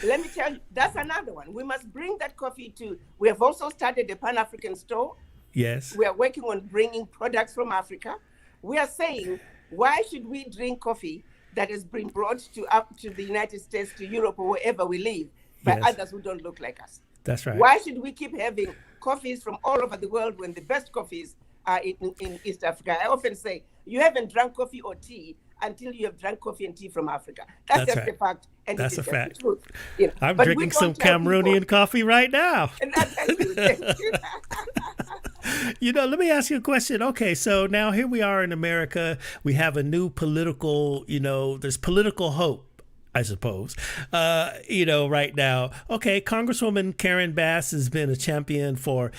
Let me tell you, that's another one. We must bring that coffee we have also started a Pan-African store. Yes. We are working on bringing products from Africa. We are saying, why should we drink coffee that has been brought to the United States, to Europe, or wherever we live by others who don't look like us? That's right. Why should we keep having coffees from all over the world when the best coffees are in East Africa? I often say, you haven't drunk coffee or tea until you have drunk coffee and tea from Africa. That's just right. a fact. And that's it is a fact. The truth. I'm drinking some Cameroonian coffee right now. And that's let me ask you a question. Okay, so now here we are in America. We have a new political, there's political hope, I suppose, right now. Okay, Congresswoman Karen Bass has been a champion for,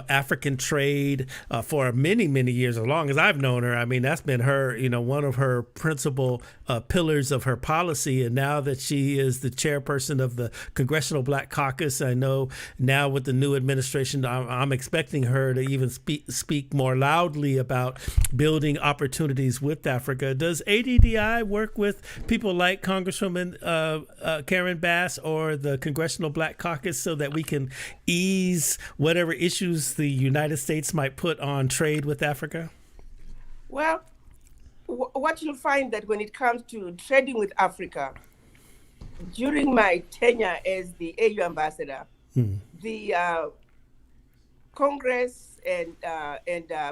African trade for many, many years, as long as I've known her. I mean, that's been her, one of her principal pillars of her policy. And now that she is the chairperson of the Congressional Black Caucus, I know now with the new administration, I'm expecting her to even speak more loudly about building opportunities with Africa. Does ADDI work with people like Congresswoman Karen Bass or the Congressional Black Caucus so that we can ease whatever issues the United States might put on trade with Africa? Well, what you'll find that when it comes to trading with Africa, during my tenure as the AU ambassador, the Congress and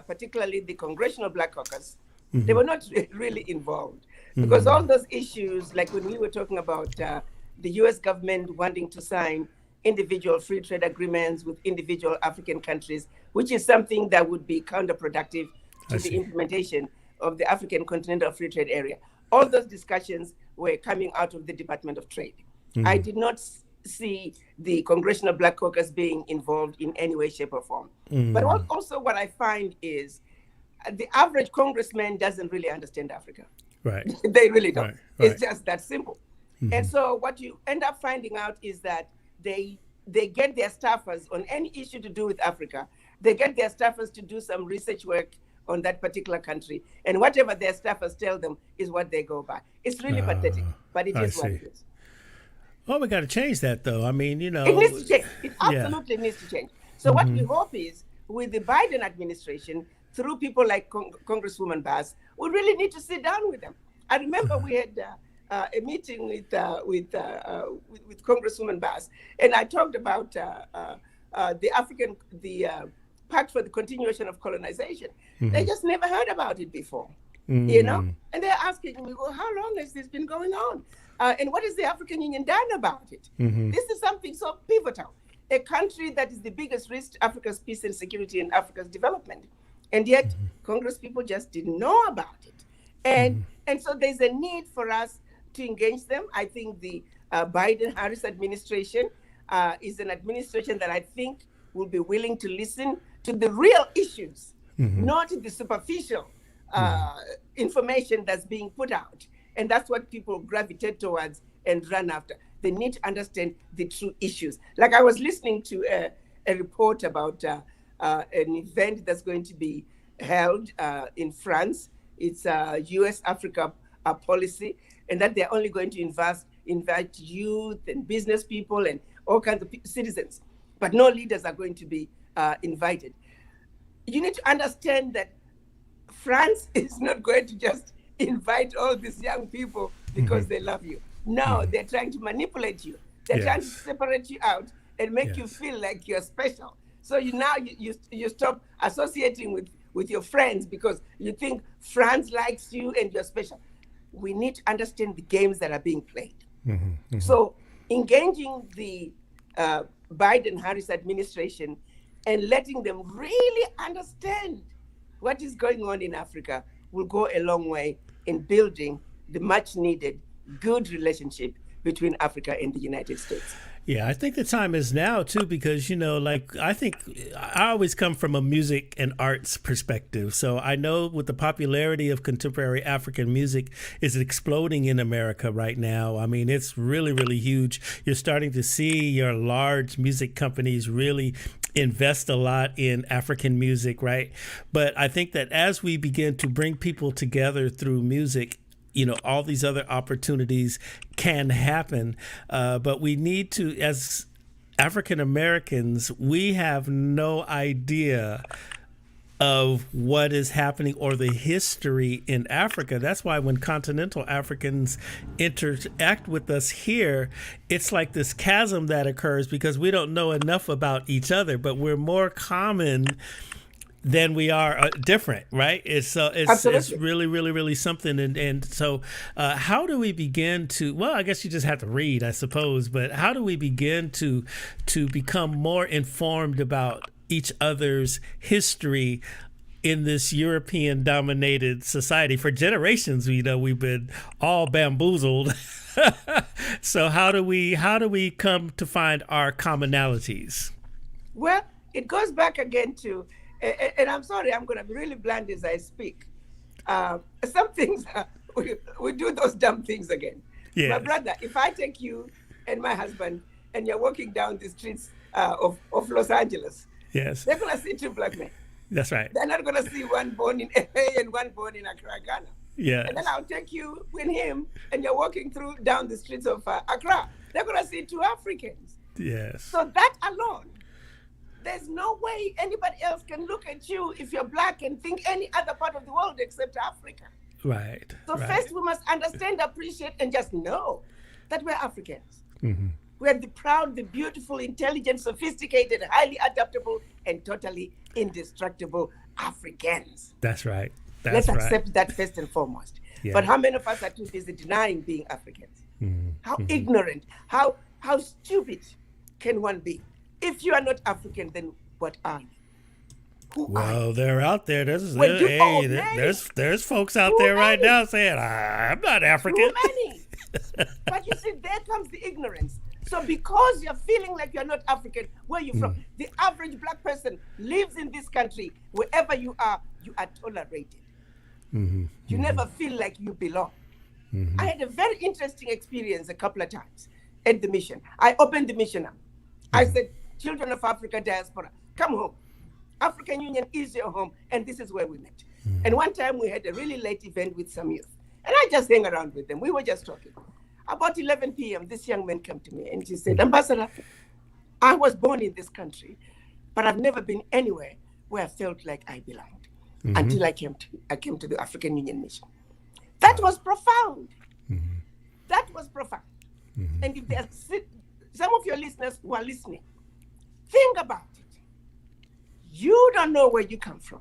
particularly the Congressional Black Caucus, they were not really involved. Because all those issues, like when we were talking about the US government wanting to sign individual free trade agreements with individual African countries, which is something that would be counterproductive to the implementation of the African Continental Free Trade Area. All those discussions were coming out of the Department of Trade. I did not see the Congressional Black Caucus being involved in any way, shape, or form. But also what I find is the average congressman doesn't really understand Africa. Right. They really don't. Right. It's just that simple. And so what you end up finding out is that they get their staffers on any issue to do with Africa. They get their staffers to do some research work on that particular country. And whatever their staffers tell them is what they go by. It's really pathetic, but it is what it is. Well, we got to change that, though. I mean, It needs to change. It absolutely needs to change. So what we hope is, with the Biden administration, through people like Congresswoman Bass, we really need to sit down with them. I remember we had a meeting with Congresswoman Bass, and I talked about the Pact for the Continuation of Colonization. They just never heard about it before, and they're asking me, well, how long has this been going on? And what has the African Union done about it? This is something so pivotal. A country that is the biggest risk to Africa's peace and security and Africa's development. And yet, Congress people just didn't know about it. And so there's a need for us to engage them. I think the Biden-Harris administration is an administration that I think will be willing to listen to the real issues, not the superficial information that's being put out. And that's what people gravitate towards and run after. They need to understand the true issues. Like I was listening to a report about an event that's going to be held in France. It's a US-Africa policy, and that they're only going to invite youth and business people and all kinds of citizens, but no leaders are going to be invited. You need to understand that France is not going to just invite all these young people because they love you. No, they're trying to manipulate you. They're trying to separate you out and make you feel like you're special. So you stop associating with your friends because you think France likes you and you're special. We need to understand the games that are being played. So engaging the Biden-Harris administration and letting them really understand what is going on in Africa will go a long way in building the much needed good relationship between Africa and the United States. Yeah, I think the time is now too, because, I think I always come from a music and arts perspective. So I know with the popularity of contemporary African music is exploding in America right now. I mean, it's really, really huge. You're starting to see your large music companies really invest a lot in African music, right? But I think that as we begin to bring people together through music, all these other opportunities can happen. But we need to, as African Americans, we have no idea of what is happening or the history in Africa. That's why when continental Africans interact with us here, it's like this chasm that occurs because we don't know enough about each other, but we're more common than we are different, right? It's really, really, really something. And so how do we begin to, well, I guess you just have to read, I suppose, but how do we begin to become more informed about each other's history in this European dominated society? For generations, we've been all bamboozled. So how do we come to find our commonalities? Well, it goes back again to, and I'm sorry, I'm going to be really blunt as I speak. Some things, we do those dumb things again. Yes. My brother, if I take you and my husband and you're walking down the streets of Los Angeles, yes, they're going to see two black men. That's right. They're not going to see one born in LA and one born in Accra, Ghana. Yes. And then I'll take you with him and you're walking down the streets of Accra. They're going to see two Africans. Yes. So that alone, there's no way anybody else can look at you if you're black and think any other part of the world except Africa. Right. So first we must understand, appreciate, and just know that we're Africans. Mm-hmm. We're the proud, the beautiful, intelligent, sophisticated, highly adaptable, and totally indestructible Africans. That's right. Let's accept that first and foremost. Yeah. But how many of us are too busy denying being Africans? Mm-hmm. How ignorant, how stupid can one be? If you are not African, then what are you? Who are you? They're out there. There's folks out there right now saying, I'm not African. Too many. But you see, there comes the ignorance. So because you're feeling like you're not African, where are you from? The average black person lives in this country. Wherever you are tolerated. Mm-hmm. You never feel like you belong. Mm-hmm. I had a very interesting experience a couple of times at the mission. I opened the mission up. I said, children of Africa diaspora, come home. African Union is your home, and this is where we met. Mm-hmm. And one time we had a really late event with some youth, and I just hang around with them. We were just talking. About 11 p.m., this young man came to me, and he said, Ambassador, I was born in this country, but I've never been anywhere where I felt like I belonged until I came to the African Union mission. That was profound. Mm-hmm. That was profound. Mm-hmm. And if there's some of your listeners who are listening, think about it. You don't know where you come from.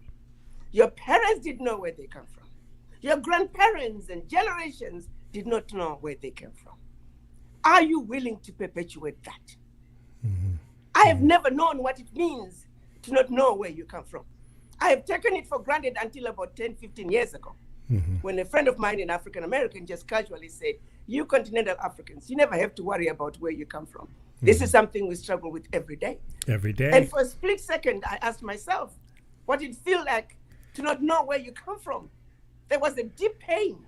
Your parents didn't know where they come from. Your grandparents and generations did not know where they came from. Are you willing to perpetuate that? Mm-hmm. I have never known what it means to not know where you come from. I have taken it for granted until about 10, 15 years ago, when a friend of mine, an African American, just casually said, you continental Africans, you never have to worry about where you come from. This is something we struggle with every day. Every day. And for a split second, I asked myself, what did it feel like to not know where you come from? There was a deep pain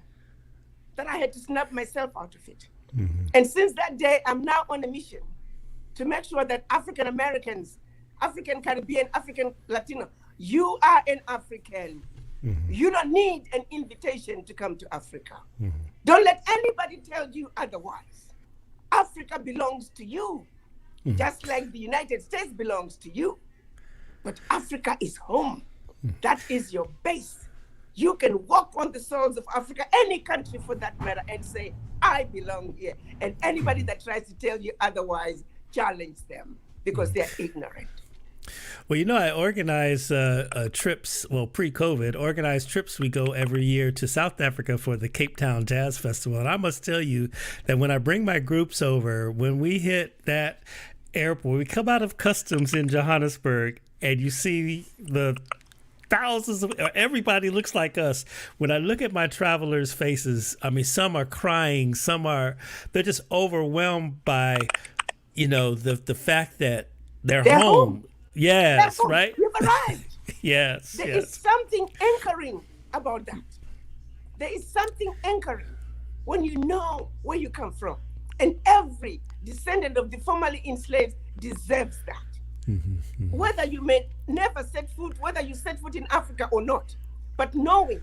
that I had to snap myself out of it. Mm-hmm. And since that day, I'm now on a mission to make sure that African Americans, African Caribbean, African Latino, you are an African. Mm-hmm. You don't need an invitation to come to Africa. Mm-hmm. Don't let anybody tell you otherwise. Africa belongs to you, just like the United States belongs to you. But Africa is home. That is your base. You can walk on the soils of Africa, any country for that matter, and say, I belong here. And anybody that tries to tell you otherwise, challenge them because they're ignorant. Well, I organize trips, pre-COVID, organized trips we go every year to South Africa for the Cape Town Jazz Festival. And I must tell you that when I bring my groups over, when we hit that airport, we come out of customs in Johannesburg, and you see the thousands of everybody looks like us. When I look at my travelers' faces, I mean, some are crying, they're just overwhelmed by, the fact that they're home. Yes, they're home. right. You've arrived. Yes, There is something anchoring about that. There is something anchoring when you know where you come from. And every descendant of the formerly enslaved deserves that. Whether you may never whether you set foot in Africa or not, but knowing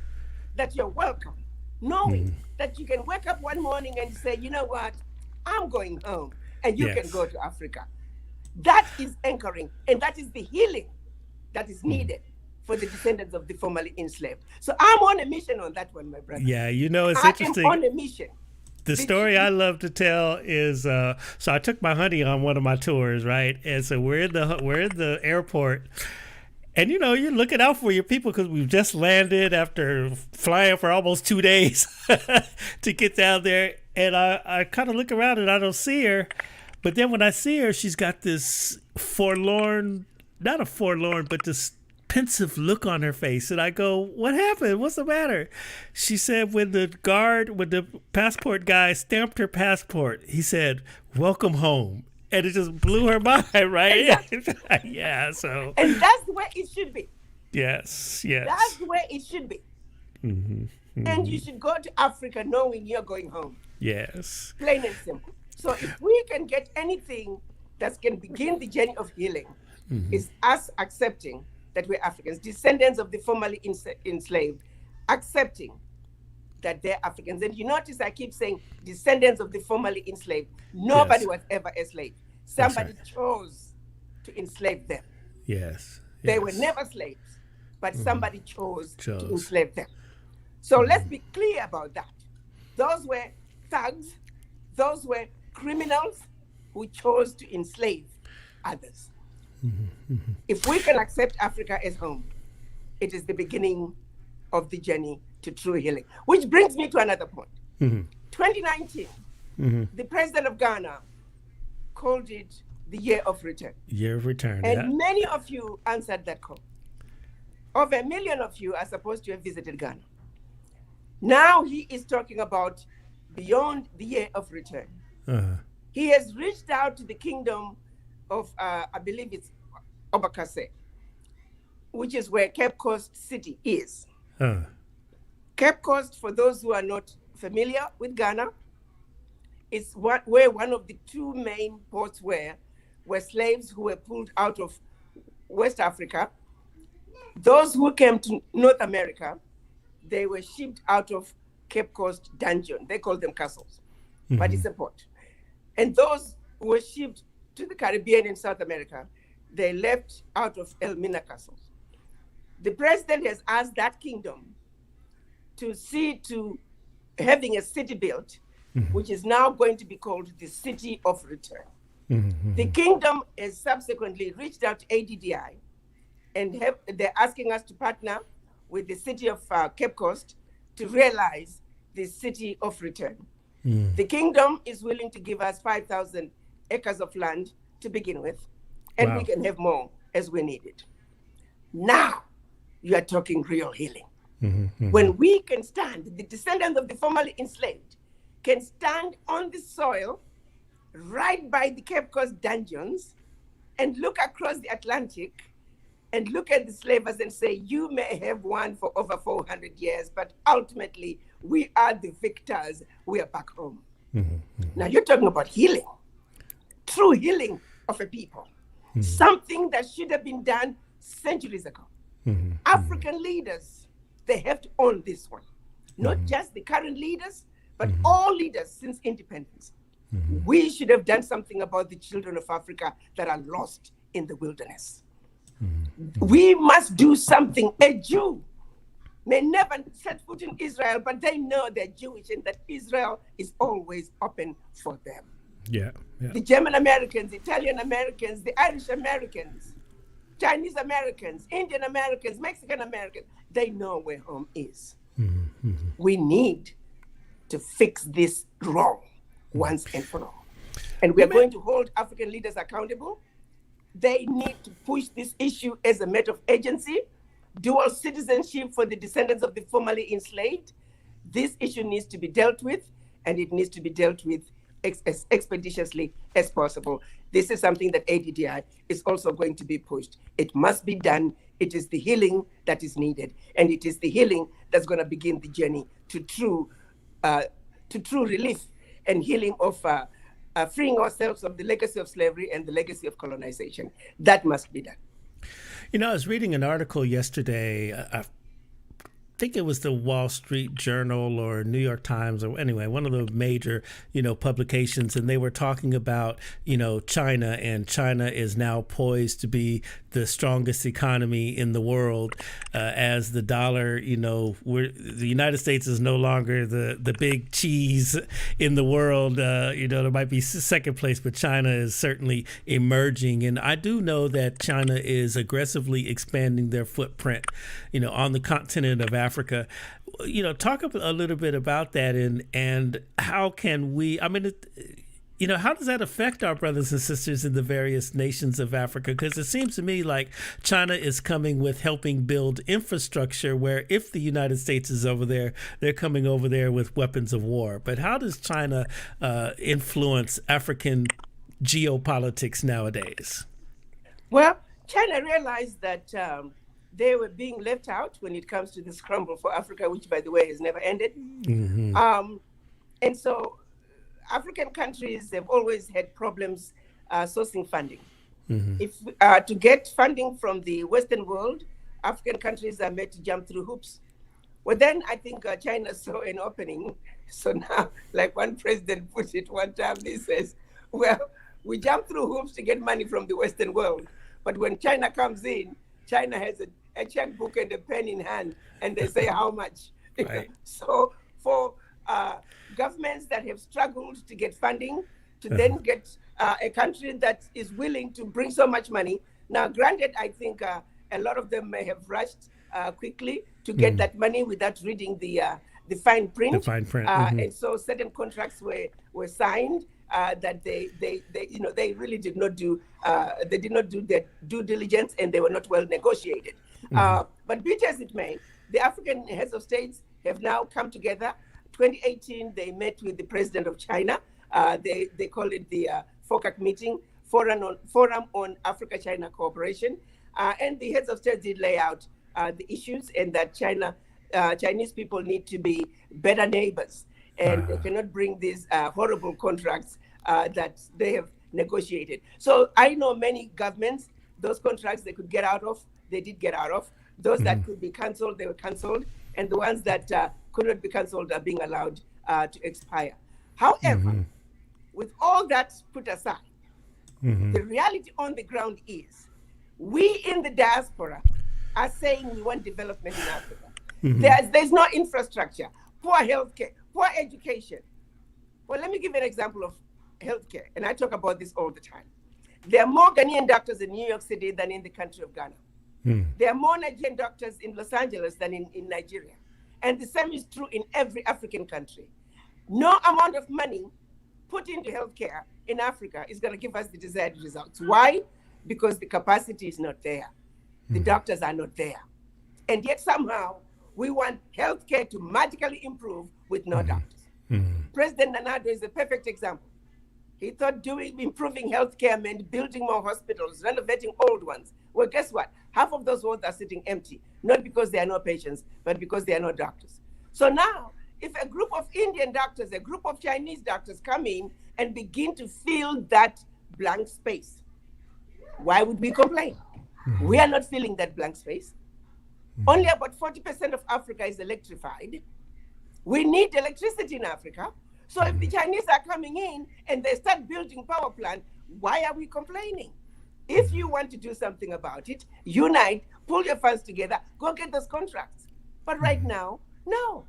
that you're welcome, knowing that you can wake up one morning and say, you know what, I'm going home, and you can go to Africa. That is anchoring, and that is the healing that is needed for the descendants of the formerly enslaved. So I'm on a mission on that one, my brother. Yeah, it's interesting. I'm on a mission. The story I love to tell is, so I took my honey on one of my tours, right? And so we're in the airport, and you're looking out for your people because we've just landed after flying for almost 2 days to get down there. And I kind of look around and I don't see her, but then when I see her, she's got this but this pensive look on her face, and I go, "What happened? What's the matter?" She said, when the passport guy stamped her passport, he said, "Welcome home," and it just blew her mind, right? Exactly. Yeah. So, and that's the way it should be. Yes. That's the way it should be. And you should go to Africa knowing you're going home. Yes. Plain and simple. So if we can get anything that can begin the journey of healing, is us accepting that we're Africans, descendants of the formerly enslaved, accepting that they're Africans. And you notice I keep saying descendants of the formerly enslaved. Nobody was ever a slave. Somebody chose to enslave them. Yes. They were never slaves, but somebody chose to enslave them. So let's be clear about that. Those were thugs. Those were criminals who chose to enslave others. If we can accept Africa as home, it is the beginning of the journey to true healing. Which brings me to another point. 2019, the president of Ghana called it the Year of Return. Year of Return, and many of you answered that call. Over 1 million of you are supposed to have visited Ghana. Now he is talking about beyond the Year of Return. He has reached out to the kingdom of, I believe it's Obakase, which is where Cape Coast City is. Cape Coast, for those who are not familiar with Ghana, is where one of the two main ports were slaves who were pulled out of West Africa. Those who came to North America, they were shipped out of Cape Coast dungeon. They call them castles, but it's a port. And those who were shipped to the Caribbean and South America, they left out of Elmina castles. The president has asked that kingdom to see to having a city built, which is now going to be called the City of Return. The kingdom has subsequently reached out to ADDI, and they're asking us to partner with the city of Cape Coast to realize the City of Return. The kingdom is willing to give us 5,000 acres of land to begin with, and we can have more as we need it. Now, you are talking real healing. When we can stand, the descendants of the formerly enslaved can stand on the soil right by the Cape Coast dungeons and look across the Atlantic and look at the slavers and say, you may have won for over 400 years, but ultimately we are the victors. We are back home. Now you're talking about healing, true healing of a people, something that should have been done centuries ago. African leaders, they have to own this one. Not just the current leaders, but all leaders since independence. We should have done something about the children of Africa that are lost in the wilderness. We must do something. A Jew may never set foot in Israel, but they know they're Jewish and that Israel is always open for them. The German Americans, Italian Americans, the Irish Americans, Chinese Americans, Indian Americans, Mexican Americans, they know where home is. We need to fix this wrong once and for all. And we are going to hold African leaders accountable. They need to push this issue as a matter of urgency. Dual citizenship for the descendants of the formerly enslaved. This issue needs to be dealt with, and it needs to be dealt with as expeditiously as possible. This is something that ADDI is also going to be pushed. It must be done. It is the healing that is needed, and it is the healing that's going to begin the journey to true relief and healing of freeing ourselves of the legacy of slavery and the legacy of colonization. That must be done. You know, I was reading an article yesterday. I think it was the Wall Street Journal or New York Times, or anyway, one of the major, publications, and they were talking about, China, and China is now poised to be the strongest economy in the world as the dollar, the United States is no longer the big cheese in the world. There might be second place, but China is certainly emerging. And I do know that China is aggressively expanding their footprint, on the continent of Africa. Talk a little bit about that, and how can we, how does that affect our brothers and sisters in the various nations of Africa? Because it seems to me like China is coming with helping build infrastructure where if the United States is over there, they're coming over there with weapons of war. But how does China influence African geopolitics nowadays? Well, China realized that they were being left out when it comes to the scramble for Africa, which, by the way, has never ended. Mm-hmm. And so African countries have always had problems sourcing funding. Mm-hmm. If to get funding from the Western world, African countries are made to jump through hoops. Well, then I think China saw an opening. So now, like one president put it one time, he says, well, we jump through hoops to get money from the Western world. But when China comes in, China has a checkbook and a pen in hand, and they say how much. Right. So for governments that have struggled to get funding, to then get a country that is willing to bring so much money. Now, granted, I think a lot of them may have rushed quickly to get that money without reading the fine print. The fine print. And so certain contracts were signed that they really did not do their due diligence, and they were not well negotiated. But be it as it may, the African heads of states have now come together. 2018, they met with the president of China. They call it the FOCAC meeting, Forum on Africa-China Cooperation. And the heads of state did lay out the issues, and that Chinese people need to be better neighbors, and they cannot bring these horrible contracts that they have negotiated. So I know many governments, those contracts they could get out of, they did get out of. Those that could be cancelled, they were cancelled. And the ones that could not be cancelled are being allowed to expire. However, with all that put aside, the reality on the ground is we in the diaspora are saying we want development in Africa. There's no infrastructure, poor healthcare, poor education. Well, let me give you an example of healthcare, and I talk about this all the time. There are more Ghanaian doctors in New York City than in the country of Ghana. There are more Nigerian doctors in Los Angeles than in Nigeria. And the same is true in every African country. No amount of money put into healthcare in Africa is going to give us the desired results. Why? Because the capacity is not there. The doctors are not there. And yet somehow we want healthcare to magically improve with no doctors. President Nana Addo is a perfect example. He thought improving healthcare meant building more hospitals, renovating old ones. Well, guess what? Half of those wards are sitting empty, not because there are no patients, but because there are no doctors. So now, if a group of Indian doctors, a group of Chinese doctors come in and begin to fill that blank space, why would we complain? We are not filling that blank space. Only about 40% of Africa is electrified. We need electricity in Africa. So if the Chinese are coming in and they start building power plants, why are we complaining? If you want to do something about it, unite, pull your funds together, go get those contracts. But right now, no.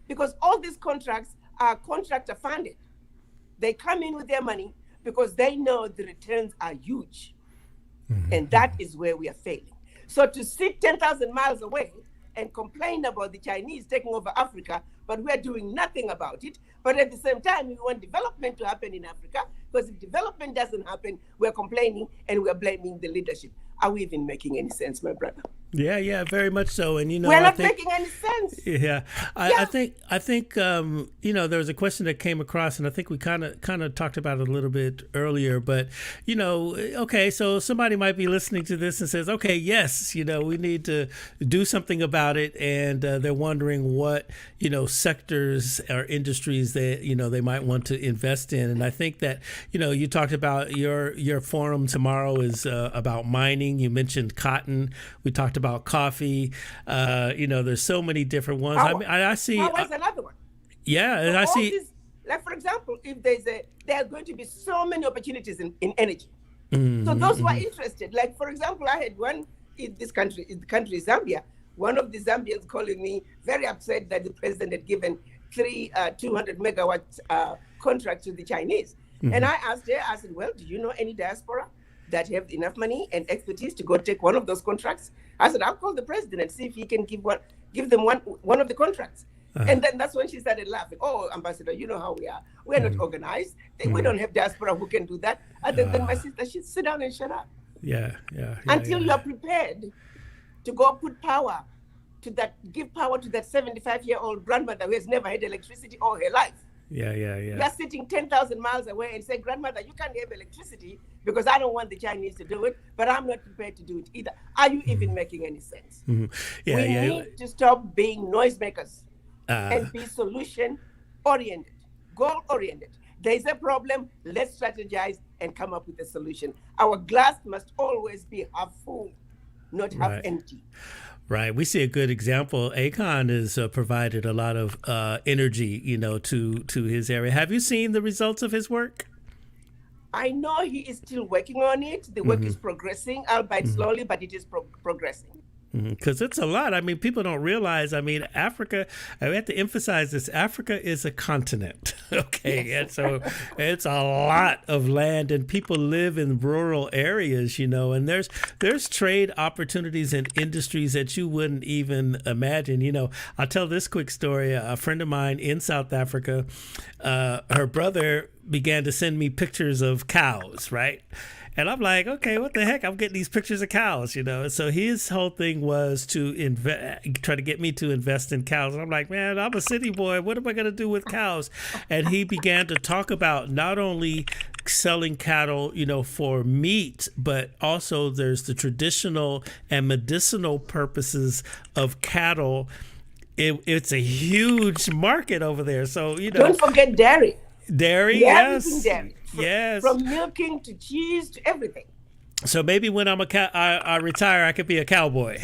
Because all these contracts are contractor funded. They come in with their money because they know the returns are huge. And that is where we are failing. So to sit 10,000 miles away and complain about the Chinese taking over Africa, but we're doing nothing about it. But at the same time, we want development to happen in Africa. Because if development doesn't happen, we're complaining and we're blaming the leadership. Are we even making any sense, my brother? Yeah, very much so. And we're not making any sense. Yeah, I think there was a question that came across, and I think we kind of talked about it a little bit earlier. But okay, so somebody might be listening to this and says, okay, yes, we need to do something about it, and they're wondering what sectors or industries that they might want to invest in. And I think that you talked about your forum tomorrow is about mining. You mentioned cotton. We talked about coffee. There's so many different ones. I see. Power is another one. Yeah, and I see. These, like for example, if there are going to be so many opportunities in energy. So those who are interested, like for example, I had one in the country Zambia. One of the Zambians calling me very upset that the president had given 200 megawatt contract to the Chinese. And I asked her, I said, well, do you know any diaspora that have enough money and expertise to go take one of those contracts? I said, I'll call the president and see if he can give them one of the contracts. And then that's when she started laughing. Oh, Ambassador, you know how we are. We're not organized. We don't have diaspora who can do that. Other than my sister, she'd sit down and shut up. Until you are prepared to go give power to that 75-year-old grandmother who has never had electricity all her life. You are sitting 10,000 miles away and say, grandmother, you can't have electricity because I don't want the Chinese to do it, but I'm not prepared to do it either. Are you even making any sense? We need to stop being noisemakers and be solution-oriented, goal-oriented. There's a problem, let's strategize and come up with a solution. Our glass must always be half full, not half empty. Right. We see a good example. Akon has provided a lot of energy, to his area. Have you seen the results of his work? I know he is still working on it. The work is progressing, albeit slowly, but it is progressing. Because it's a lot. I mean, people don't realize, Africa, I have to emphasize this, Africa is a continent, okay? Yes. And so it's a lot of land, and people live in rural areas, and there's trade opportunities and industries that you wouldn't even imagine. I'll tell this quick story. A friend of mine in South Africa, her brother began to send me pictures of cows, right? And I'm like, okay, what the heck? I'm getting these pictures of cows, So his whole thing was to try to get me to invest in cows. And I'm like, man, I'm a city boy. What am I going to do with cows? And he began to talk about not only selling cattle, for meat, but also there's the traditional and medicinal purposes of cattle. It's a huge market over there. So, Don't forget dairy. Dairy, yes. Dairy. Yes. From milking to cheese to everything. So maybe when I retire, I could be a cowboy.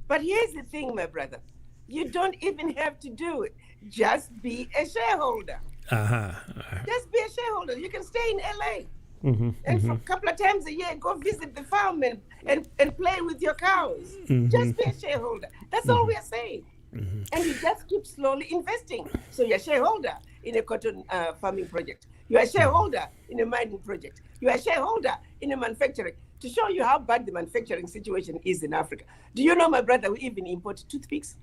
But here's the thing, my brother. You don't even have to do it. Just be a shareholder. Just be a shareholder. You can stay in LA. And for a couple of times a year, go visit the farm and play with your cows. Just be a shareholder. That's all we are saying. And you just keep slowly investing. So you're a shareholder in a cotton farming project. You're a shareholder in a mining project. You're a shareholder in a manufacturing. To show you how bad the manufacturing situation is in Africa. Do you know, my brother, we even import toothpicks?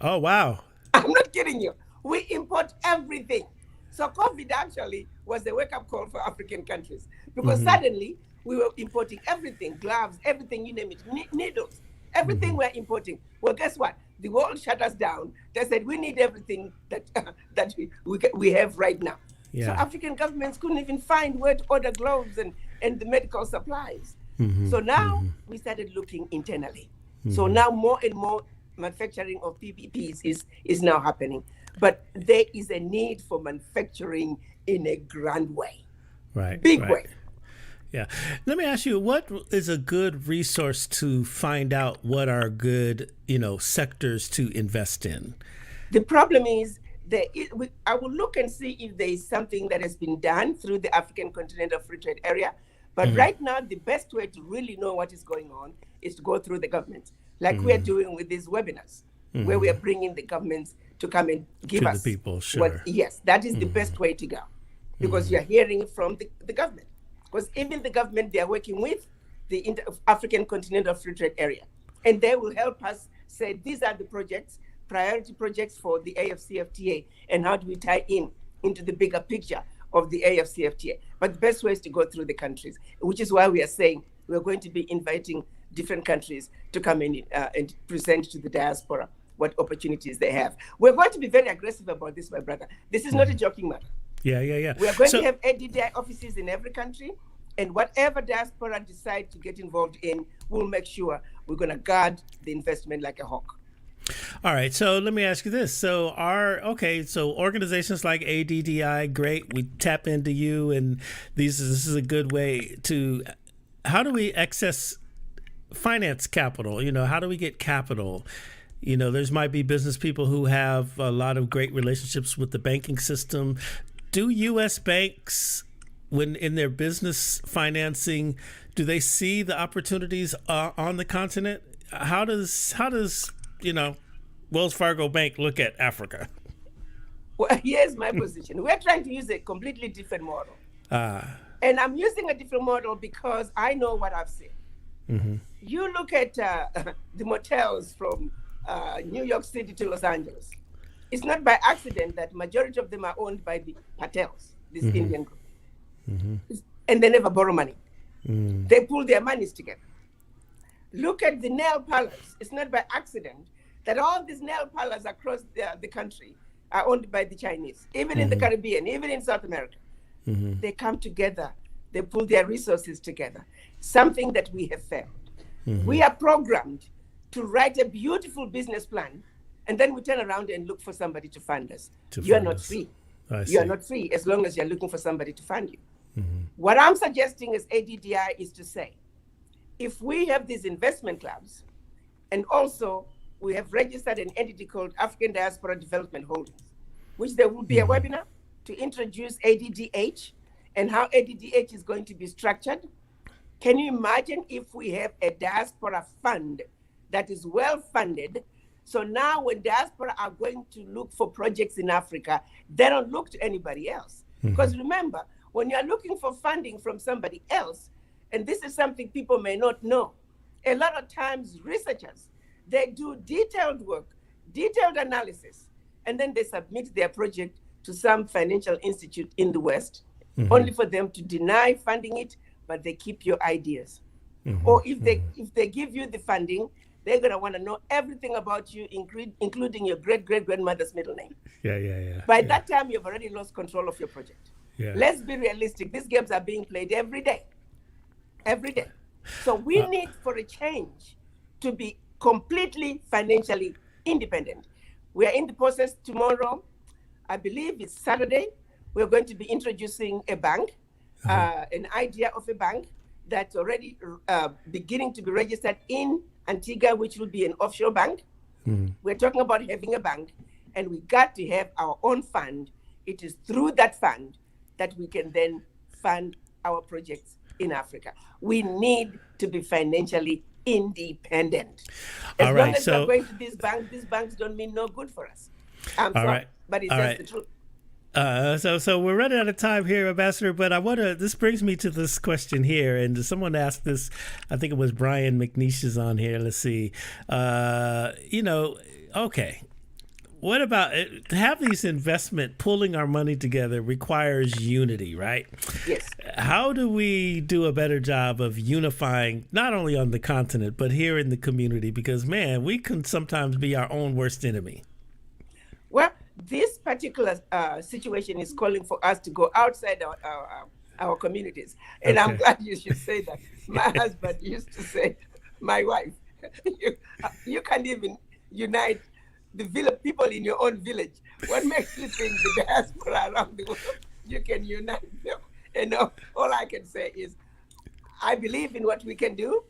Oh, wow. I'm not kidding you. We import everything. So COVID actually was a wake-up call for African countries because suddenly we were importing everything, gloves, everything, you name it, needles, everything we're importing. Well, guess what? The world shut us down. They said, we need everything that we have right now. So African governments couldn't even find where to order gloves and the medical supplies. So now we started looking internally. So now more and more manufacturing of PPPs is now happening. But there is a need for manufacturing in a grand way. Big way. Yeah. Let me ask you, what is a good resource to find out what are good, sectors to invest in? The problem is I will look and see if there is something that has been done through the African Continental Free Trade Area. But right now, the best way to really know what is going on is to go through the government, like we are doing with these webinars, where we are bringing the governments to come and give us the people. Sure. Yes, that is the best way to go, because you are hearing it from the government. Because even the government, they are working with the African Continental Free Trade Area, and they will help us say these are the priority projects for the AFCFTA, and how do we tie into the bigger picture of the AFCFTA. But the best way is to go through the countries, which is why we are saying we're going to be inviting different countries to come in and present to the diaspora what opportunities they have. We're going to be very aggressive about this, my brother. This is not a joking matter. Yeah. We are going to have ADDI offices in every country, and whatever diaspora decide to get involved in, we'll make sure we're going to guard the investment like a hawk. All right, so let me ask you this. So organizations like ADDI, great, we tap into you, and this is a good way to, how do we access finance capital? How do we get capital? There's might be business people who have a lot of great relationships with the banking system. Do U.S. banks, when in their business financing, do they see the opportunities on the continent? How does Wells Fargo Bank look at Africa? Well, here's my position. We're trying to use a completely different model. And I'm using a different model because I know what I've seen. Mm-hmm. You look at the motels from New York City to Los Angeles. It's not by accident that majority of them are owned by the Patels, this mm-hmm. Indian group. Mm-hmm. And they never borrow money. Mm. They pull their monies together. Look at the nail parlors. It's not by accident that all these nail parlors across the country are owned by the Chinese, even mm-hmm. in the Caribbean, even in South America. Mm-hmm. They come together. They pull their resources together. Something that we have failed. Mm-hmm. We are programmed to write a beautiful business plan, and then we turn around and look for somebody to fund us. You are not free. You are not free as long as you're looking for somebody to fund you. Mm-hmm. What I'm suggesting as ADDI is to say, if we have these investment clubs, and also we have registered an entity called African Diaspora Development Holdings, which there will be a webinar to introduce ADDH and how ADDH is going to be structured. Can you imagine if we have a diaspora fund that is well funded? So now when diaspora are going to look for projects in Africa, they don't look to anybody else. Because remember, when you're looking for funding from somebody else, and this is something people may not know, a lot of times researchers, they do detailed work, detailed analysis, and then they submit their project to some financial institute in the West, only for them to deny funding it, but they keep your ideas. Or if they give you the funding, they're going to want to know everything about you, including your great-great-grandmother's middle name. By that time, you've already lost control of your project. Let's be realistic. These games are being played every day. Every day. So we need for a change to be completely financially independent. We are in the process tomorrow. I believe it's Saturday. We're going to be introducing a bank, an idea of a bank that's already beginning to be registered in Antigua, which will be an offshore bank. We're talking about having a bank, and we got to have our own fund. It is through that fund that we can then fund our projects in Africa. We need to be financially independent. As long as we're going to these banks don't mean no good for us. I'm sorry, but it's just the truth. So we're running out of time here, Ambassador, but this brings me to this question here, and someone asked this, I think it was Brian McNeish is on here, let's see. Okay, what about, to have these pulling our money together requires unity, right? Yes. How do we do a better job of unifying, not only on the continent, but here in the community? Because, man, we can sometimes be our own worst enemy. Well, this particular situation is calling for us to go outside our communities. And I'm glad you should say that. My husband used to say, my wife, you can't even unite the people in your own village. What makes you think the diaspora around the world, you can unite them? And all I can say is, I believe in what we can do.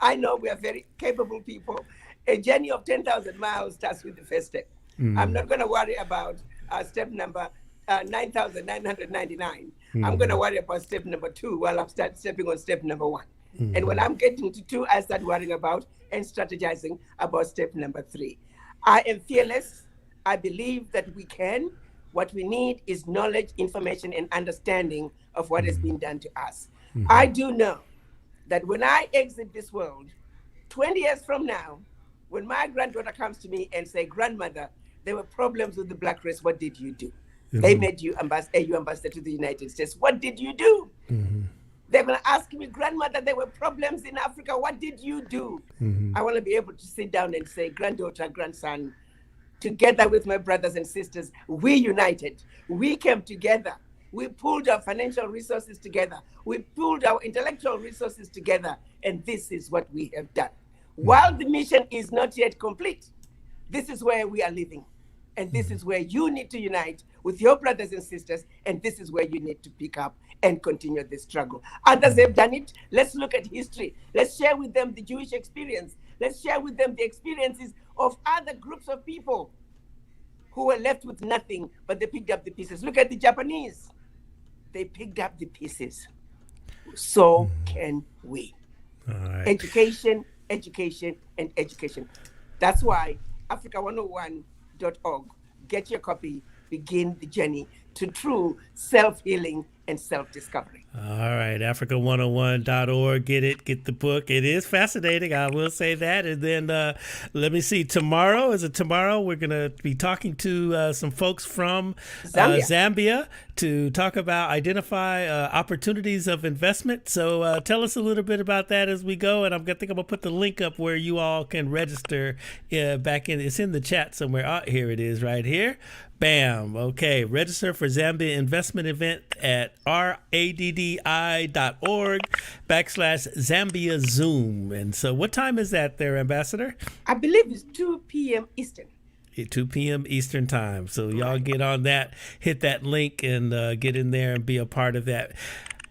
I know we are very capable people. A journey of 10,000 miles starts with the first step. I'm not going to worry about step number 9,999. I'm going to worry about step number 2 while I'm stepping on step number 1. And when I'm getting to 2, I start worrying about and strategizing about step number 3. I am fearless. I believe that we can. What we need is knowledge, information, and understanding of what has been done to us. I do know that when I exit this world, 20 years from now, when my granddaughter comes to me and say, grandmother, there were problems with the black race, what did you do? They made you AU ambassador to the United States. What did you do? They're going to ask me, grandmother, there were problems in Africa. What did you do? I want to be able to sit down and say, granddaughter, grandson, together with my brothers and sisters, we united. We came together. We pulled our financial resources together. We pulled our intellectual resources together. And this is what we have done. While the mission is not yet complete, this is where we are living. And this is where you need to unite with your brothers and sisters. And this is where you need to pick up and continue this struggle. Others have done it. Let's look at history. Let's share with them the Jewish experience. Let's share with them the experiences of other groups of people who were left with nothing, but they picked up the pieces. Look at the Japanese. They picked up the pieces. So can we. All right. Education, education, and education. That's why Africa101.org. Get your copy. Begin the journey to true self-healing and self-discovery. All right, Africa101.org. Get the book. It is fascinating, I will say that. And then let me see, tomorrow, we're going to be talking to some folks from Zambia to talk about identify opportunities of investment. So tell us a little bit about that as we go. And I think I'm going to put the link up where you all can register back in. It's in the chat somewhere. Oh, here it is right here. Bam. Okay. Register for Zambia investment event at raddi.org/Zambia Zoom. And so what time is that there, Ambassador? I believe it's 2 p.m. Eastern. 2 p.m. Eastern time. So y'all get on that, hit that link and get in there and be a part of that.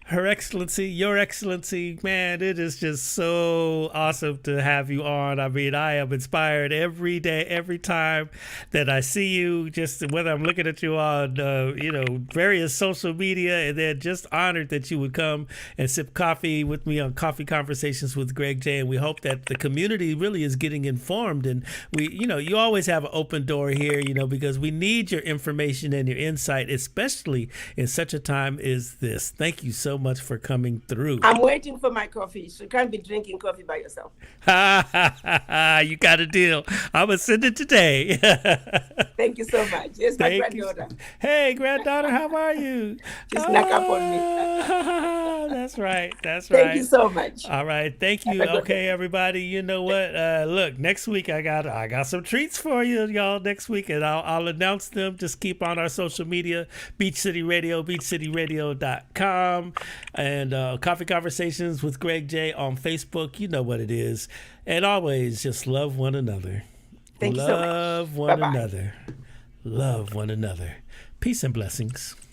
Her Excellency, Your Excellency, man, it is just so awesome to have you on. I mean, I am inspired every day, every time that I see you, just whether I'm looking at you on, various social media, and then just honored that you would come and sip coffee with me on Coffee Conversations with Greg J. And we hope that the community really is getting informed. And you always have an open door here, because we need your information and your insight, especially in such a time as this. Thank you so much for coming through. I'm waiting for my coffee. So you can't be drinking coffee by yourself. You got a deal. I'm going to send it today. Thank you so much. Yes, my granddaughter. Hey, granddaughter, how are you? Just snuck up on me. That's right. Thank you so much. All right. Thank you. Okay, everybody. You know what? Look, next week I got some treats for you, y'all, next week, and I'll announce them. Just keep on our social media, Beach City Radio, beachcityradio.com. And Coffee Conversations with Greg J on Facebook. You know what it is. And always just love one another. Thank you so much. Love one another. Love one another. Peace and blessings.